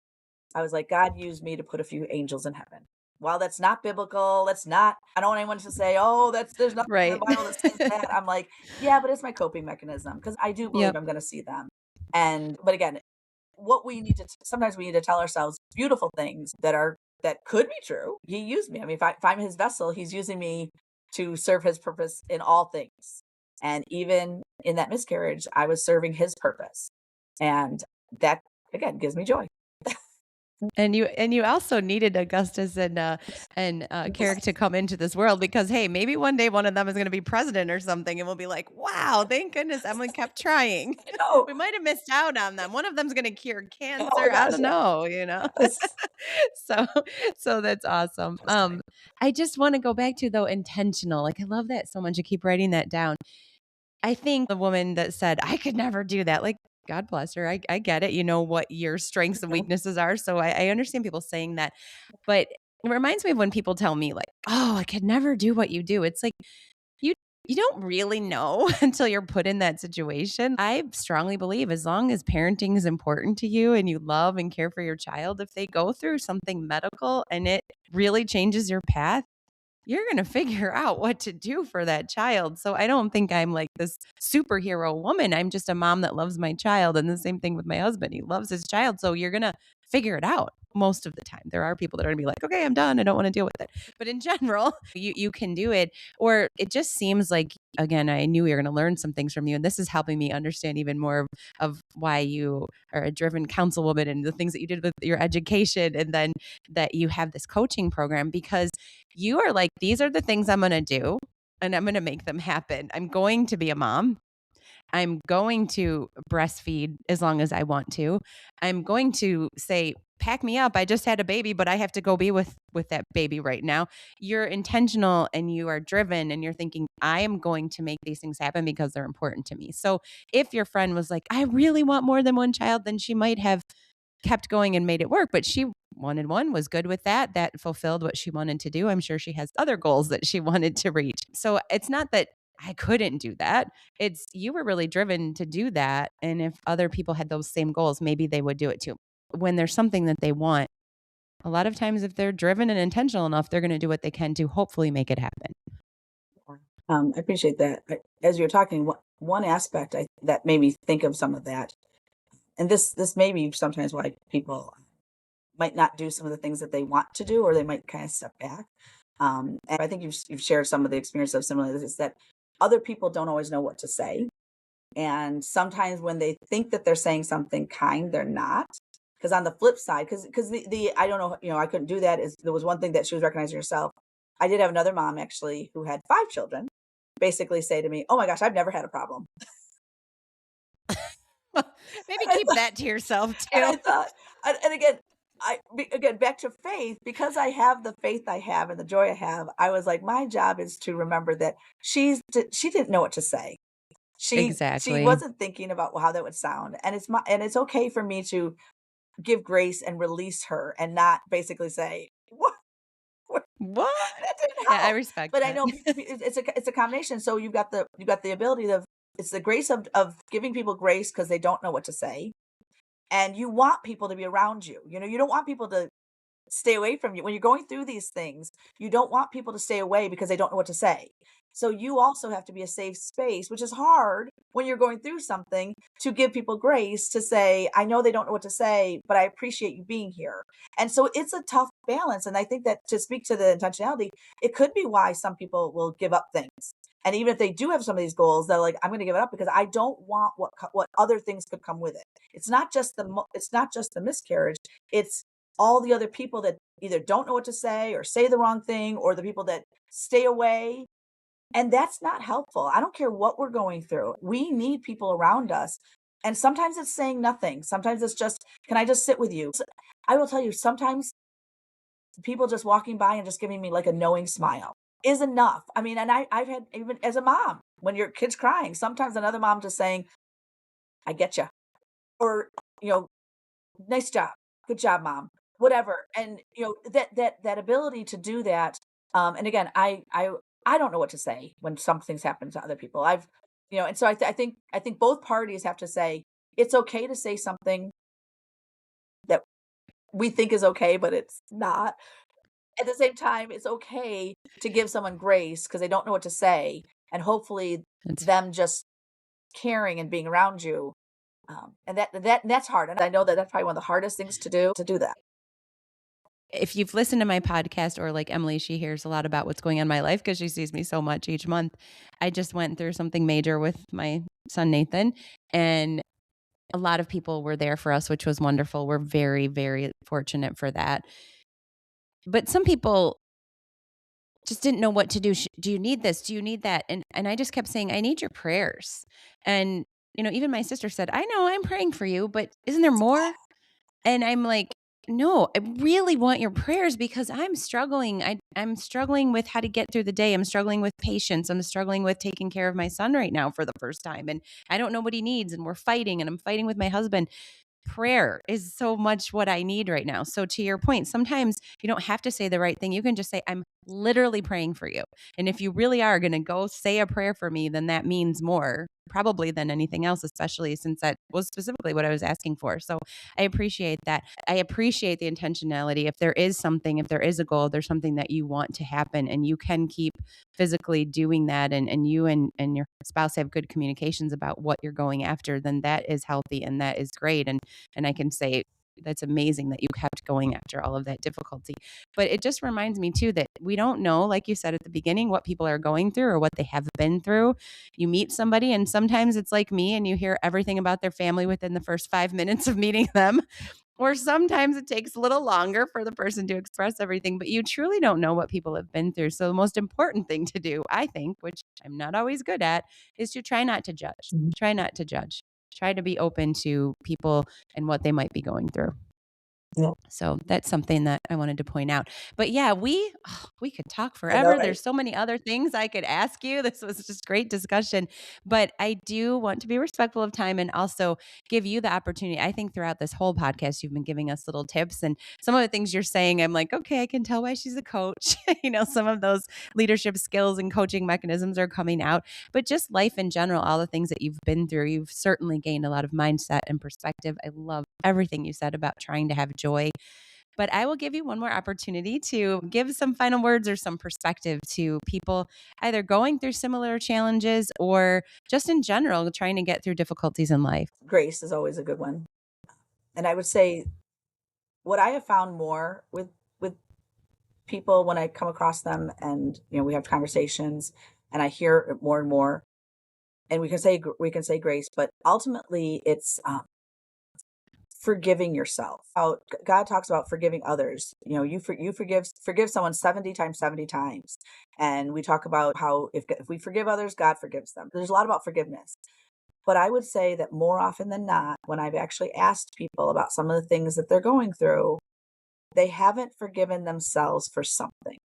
I was like, God used me to put a few angels in heaven. While that's not biblical, that's not, I don't want anyone to say, oh, there's nothing in the
Right.
Bible that says that. I'm like, yeah, but it's my coping mechanism because I do believe
Yep.
I'm going to see them. But again, what we need to, sometimes we need to tell ourselves beautiful things that could be true. He used me. I mean, if I'm his vessel, he's using me to serve his purpose in all things. And even in that miscarriage, I was serving his purpose. And that again gives me joy.
And you also needed Augustus and Carrick to come into this world because hey, maybe one day one of them is going to be president or something, and we'll be like, "Wow, thank goodness Emily kept trying."
I know.
We might have missed out on them. One of them's going to cure
Oh my
cancer. I
gosh,
don't know.
yes.
So so that's awesome.
That's funny.
I just want to go back to though intentional. Like I love that so much. I keep writing that down. I think the woman that said, "I could never do that," like, God bless her. I get it. You know what your strengths and
Mhm.
weaknesses are. So I understand people saying that. But it reminds me of when people tell me, like, "Oh, I could never do what you do." It's like, you you don't really know until you're put in that situation. I strongly believe as long as parenting is important to you and you love and care for your child, if they go through something medical and it really changes your path, you're going to figure out what to do for that child. So I don't think I'm like this superhero woman. I'm just a mom that loves my child. And the same thing with my husband. He loves his child. So you're going to figure it out most of the time. There are people that are going to be like, okay, I'm done. I don't want to deal with it. But in general, you can do it. Or it just seems like, again, I knew we were going to learn some things from you. And this is helping me understand even more of why you are a driven councilwoman and the things that you did with your education. And then that you have this coaching program because you are like, these are the things I'm going to do and I'm going to make them happen. I'm going to be a mom. I'm going to breastfeed as long as I want to. I'm going to say, pack me up. I just had a baby, but I have to go be with that baby right now. You're intentional and you are driven and you're thinking, I am going to make these things happen because they're important to me. So if your friend was like, I really want more than one child, then she might have kept going and made it work, but she wanted one, was good with that. That fulfilled what she wanted to do. I'm sure she has other goals that she wanted to reach. So it's not that I couldn't do that. It's you were really driven to do that. And if other people had those same goals, maybe they would do it too. When there's something that they want, a lot of times if they're driven and intentional enough, they're going to do what they can to hopefully make it happen.
I appreciate that. As you're talking, one aspect that made me think of some of that, and this may be sometimes why people might not do some of the things that they want to do, or they might kind of step back. And I think you've shared some of the experience of similar. Is that other people don't always know what to say, and sometimes when they think that they're saying something kind, they're not. Because on the flip side, because the I don't know, I couldn't do that. Is there was one thing that she was recognizing herself. I did have another mom actually who had 5 children, basically say to me, "Oh my gosh, I've never had a problem."
Maybe
And I
keep
thought,
that to yourself
and
too.
I thought, and again, again back to faith, because I have the faith I have and the joy I have. I was like, my job is to remember that she didn't know what to say. She
Exactly.
wasn't thinking about how that would sound, and it's okay for me to give grace and release her, and not basically say what
What?
that didn't
Yeah, I
help.
respect
But I
that.
know it's a combination. So you've got the ability of, it's the grace of giving people grace because they don't know what to say, and you want people to be around you. You don't want people to stay away from you when you're going through these things. You don't want people to stay away because they don't know what to say. So you also have to be a safe space, which is hard when you're going through something, to give people grace to say, I know they don't know what to say, but I appreciate you being here. And so it's a tough balance. And I think that, to speak to the intentionality, it could be why some people will give up things. And even if they do have some of these goals, they're like, I'm going to give it up because I don't want what other things could come with it. It's not just the miscarriage. It's all the other people that either don't know what to say or say the wrong thing, or the people that stay away. And that's not helpful. I don't care what we're going through. We need people around us. And sometimes it's saying nothing. Sometimes it's just, can I just sit with you? I will tell you, sometimes people just walking by and just giving me like a knowing smile is enough. I mean, and I've had, even as a mom, when your kid's crying, sometimes another mom just saying, I get you. Or, you know, nice job. Good job, mom. Whatever. And that ability to do that. And again, I don't know what to say when something's happened to other people. And so I think both parties have to say it's okay to say something that we think is okay, but it's not. At the same time, it's okay to give someone grace because they don't know what to say, and hopefully
It's
them just caring and being around you, and that's hard, and I know that that's probably one of the hardest things to do that.
if you've listened to my podcast or like Emily, she hears a lot about what's going on in my life because she sees me so much each month. I just went through something major with my son Nathan, and a lot of people were there for us, which was wonderful. We're very, very fortunate for that. But some people just didn't know what to do. Do you need this? Do you need that? And I just kept saying, I need your prayers. And even my sister said, I know I'm praying for you, but isn't there more? And I'm like, no, I really want your prayers because I'm struggling. I'm struggling with how to get through the day. I'm struggling with patience. I'm struggling with taking care of my son right now for the first time. And I don't know what he needs. And we're fighting and I'm fighting with my husband. Prayer is so much what I need right now. So to your point, sometimes you don't have to say the right thing. You can just say, I'm literally praying for you. And if you really are going to go say a prayer for me, then that means more probably than anything else, especially since that was specifically what I was asking for. So I appreciate that. I appreciate the intentionality. If there is something, if there is a goal, there's something that you want to happen and you can keep physically doing that and you and your spouse have good communications about what you're going after, then that is healthy and that is great. And I can say that's amazing that you kept going after all of that difficulty. But it just reminds me too that we don't know, like you said at the beginning, what people are going through or what they have been through. You meet somebody and sometimes it's like me and you hear everything about their family within the first 5 minutes of meeting them. Or sometimes it takes a little longer for the person to express everything, but you truly don't know what people have been through. So the most important thing to do, I think, which I'm not always good at, is to try not to judge.
Mhm.
Try not to judge. Try to be open to people and what they might be going through.
Yeah,
So that's something that I wanted to point out. But yeah, we could talk
I know,
forever.
right?
There's so many other things I could ask you. This was just great discussion. But I do want to be respectful of time and also give you the opportunity. I think throughout this whole podcast, you've been giving us little tips and some of the things you're saying, I'm like, okay, I can tell why she's a coach. Some of those leadership skills and coaching mechanisms are coming out. But just life in general, all the things that you've been through, you've certainly gained a lot of mindset and perspective. I love everything you said about trying to have joy, but I will give you one more opportunity to give some final words or some perspective to people either going through similar challenges or just in general trying to get through difficulties in life.
Grace is always a good one. And I would say what I have found more with people when I come across them and we have conversations and I hear it more and more and we can say grace, but ultimately it's forgiving yourself. How God talks about forgiving others. You forgive someone 70 times 70 times. And we talk about how if we forgive others, God forgives them. There's a lot about forgiveness. But I would say that more often than not, when I've actually asked people about some of the things that they're going through, they haven't forgiven themselves for something.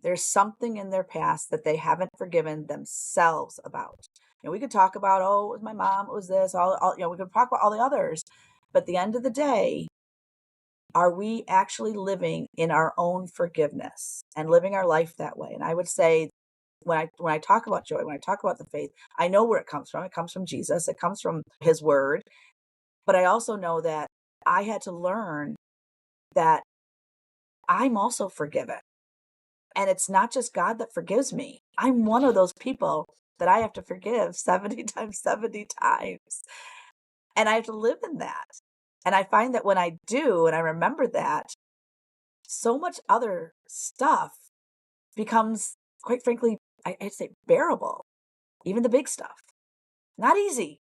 There's something in their past that they haven't forgiven themselves about. We could talk about, oh, it was my mom, it was this, all we could talk about all the others. But at the end of the day, are we actually living in our own forgiveness and living our life that way? And I would say when I talk about joy, when I talk about the faith, I know where it comes from. It comes from Jesus, it comes from his word. But I also know that I had to learn that I'm also forgiven. And it's not just God that forgives me. I'm one of those people that I have to forgive 70 times 70 times. And I have to live in that. And I find that when I do, and I remember that, so much other stuff becomes, quite frankly, I'd say bearable. Even the big stuff. Not easy.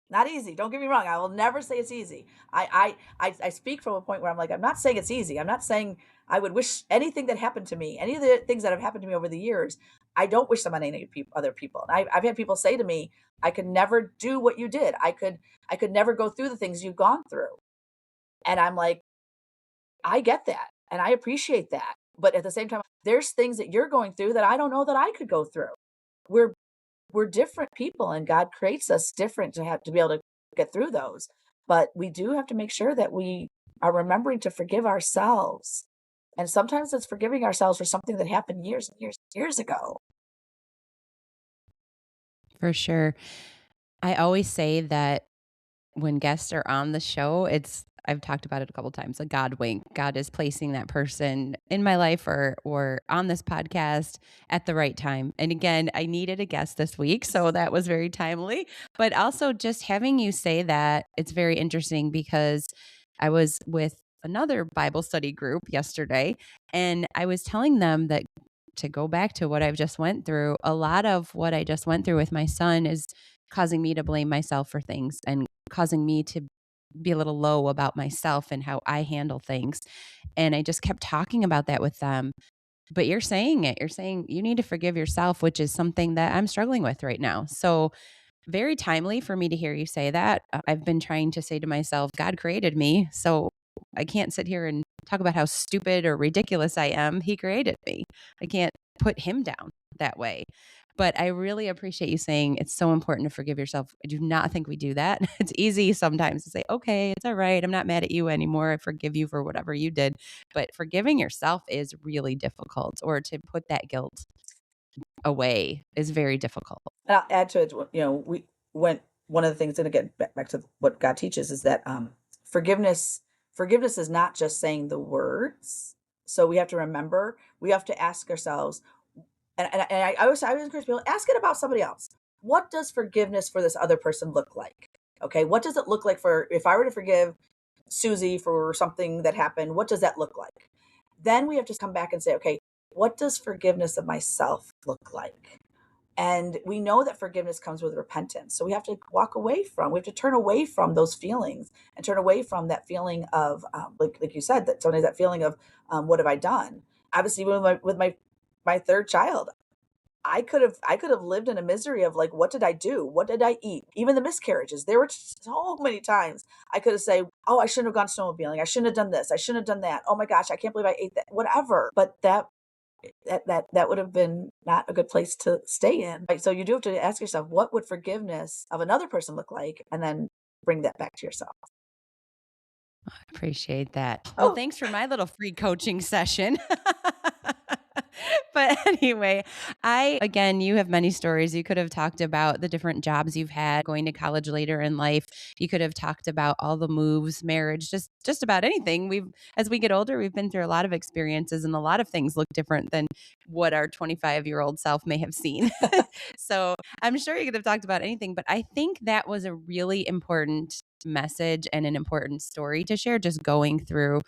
Not easy. Don't get me wrong. I will never say it's easy. I speak from a point where I'm like, I'm not saying it's easy. I'm not saying I would wish anything that happened to me, any of the things that have happened to me over the years. I don't wish them on any other people. And I've had people say to me, I could never do what you did. I could never go through the things you've gone through. And I'm like, I get that and I appreciate that. But at the same time, there's things that you're going through that I don't know that I could go through. We're we're different people and God creates us different to have to be able to get through those. But we do have to make sure that we are remembering to forgive ourselves. And sometimes it's forgiving ourselves for something that happened years and years and years ago.
For sure. I always say that when guests are on the show, it's I've talked about it a couple times, a God wink. God is placing that person in my life or on this podcast at the right time. And again, I needed a guest this week, so that was very timely. But also just having you say that, it's very interesting because I was with another Bible study group yesterday, and I was telling them that to go back to what I've just went through, a lot of what I just went through with my son is causing me to blame myself for things and causing me to be a little low about myself and how I handle things. And I just kept talking about that with them. But you're saying it. You're saying you need to forgive yourself, which is something that I'm struggling with right now. So, very timely for me to hear you say that. I've been trying to say to myself, God created me. So, I can't sit here and talk about how stupid or ridiculous I am. He created me. I can't put him down that way. But I really appreciate you saying it's so important to forgive yourself. I do not think we do that. It's easy sometimes to say, okay, it's all right. I'm not mad at you anymore. I forgive you for whatever you did. But forgiving yourself is really difficult, or to put that guilt away is very difficult.
And I'll add to it, we went one of the things, and again, back to what God teaches is that forgiveness forgiveness is not just saying the words. So we have to remember, we have to ask ourselves, and I always encourage people, ask it about somebody else. What does forgiveness for this other person look like? Okay, what does it look like for, if I were to forgive Susie for something that happened, what does that look like? Then we have to come back and say, okay, what does forgiveness of myself look like? And we know that forgiveness comes with repentance. So we have to we have to turn away from those feelings and turn away from that feeling of, like you said, that sometimes that feeling of, what have I done? Obviously, with my third child, I could have lived in a misery of like, what did I do? What did I eat? Even the miscarriages, there were so many times I could have said, oh, I shouldn't have gone snowmobiling. I shouldn't have done this. I shouldn't have done that. Oh my gosh, I can't believe I ate that. Whatever. But that would have been not a good place to stay in. Right? So you do have to ask yourself, what would forgiveness of another person look like? And then bring that back to yourself.
Appreciate that. Well,
Oh,
thanks for my little free coaching session. But anyway, again, you have many stories. You could have talked about the different jobs you've had, going to college later in life. You could have talked about all the moves, marriage, just about anything. As we get older, we've been through a lot of experiences, and a lot of things look different than what our 25-year-old self may have seen. So I'm sure you could have talked about anything, but I think that was a really important message and an important story to share, just going through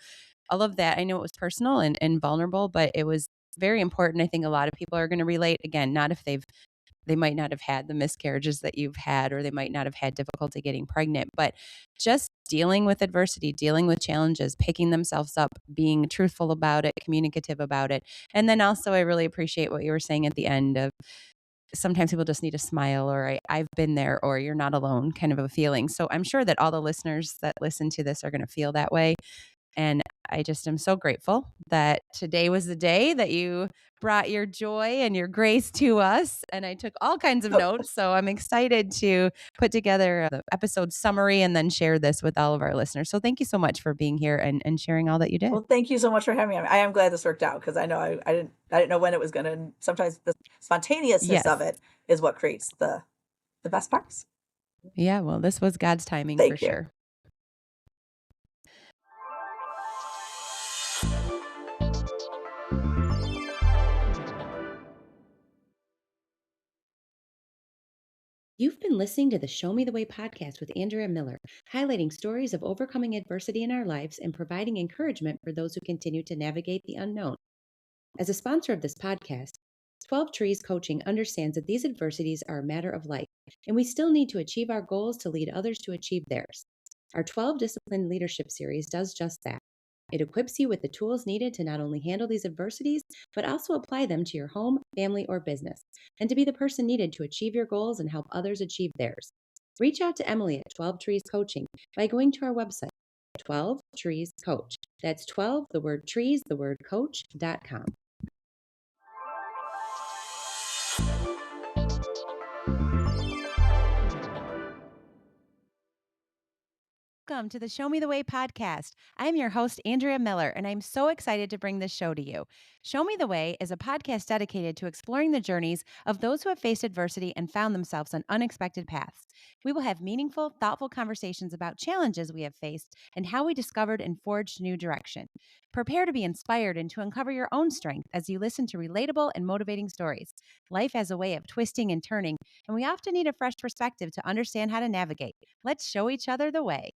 all of that. I know it was personal and vulnerable, but it was very important. I think a lot of people are going to relate. Again, not if they might not have had the miscarriages that you've had, or they might not have had difficulty getting pregnant, but just dealing with adversity, dealing with challenges, picking themselves up, being truthful about it, communicative about it. And then also, I really appreciate what you were saying at the end of, sometimes people just need a smile, or I've been there, or you're not alone kind of a feeling. So I'm sure that all the listeners that listen to this are going to feel that way. And I just am so grateful that today was the day that you brought your joy and your grace to us. And I took all kinds of
oh,
notes. So I'm excited to put together the episode summary and then share this with all of our listeners. So thank you so much for being here and sharing all that you did.
well, thank you so much for having me. I am glad this worked out because I know I didn't know when it was going to. Sometimes the spontaneousness of
Yes.
it is what creates the best parts.
Yeah. Well, this was God's timing for
Thank you.
sure. You've been listening to the Show Me the Way podcast with Andrea Miller, highlighting stories of overcoming adversity in our lives and providing encouragement for those who continue to navigate the unknown. As a sponsor of this podcast, 12 Trees Coaching understands that these adversities are a matter of life, and we still need to achieve our goals to lead others to achieve theirs. Our 12 Disciplined Leadership series does just that. It equips you with the tools needed to not only handle these adversities, but also apply them to your home, family, or business, and to be the person needed to achieve your goals and help others achieve theirs. Reach out to Emily at 12 Trees Coaching by going to our website, 12 Trees Coach. That's 12, the word trees, the word coach.com. Welcome to the Show Me the Way podcast. I'm your host, Andrea Miller, and I'm so excited to bring this show to you. Show Me the Way is a podcast dedicated to exploring the journeys of those who have faced adversity and found themselves on unexpected paths. We will have meaningful, thoughtful conversations about challenges we have faced and how we discovered and forged new direction. Prepare to be inspired and to uncover your own strength as you listen to relatable and motivating stories. Life has a way of twisting and turning, and we often need a fresh perspective to understand how to navigate. Let's show each other the way.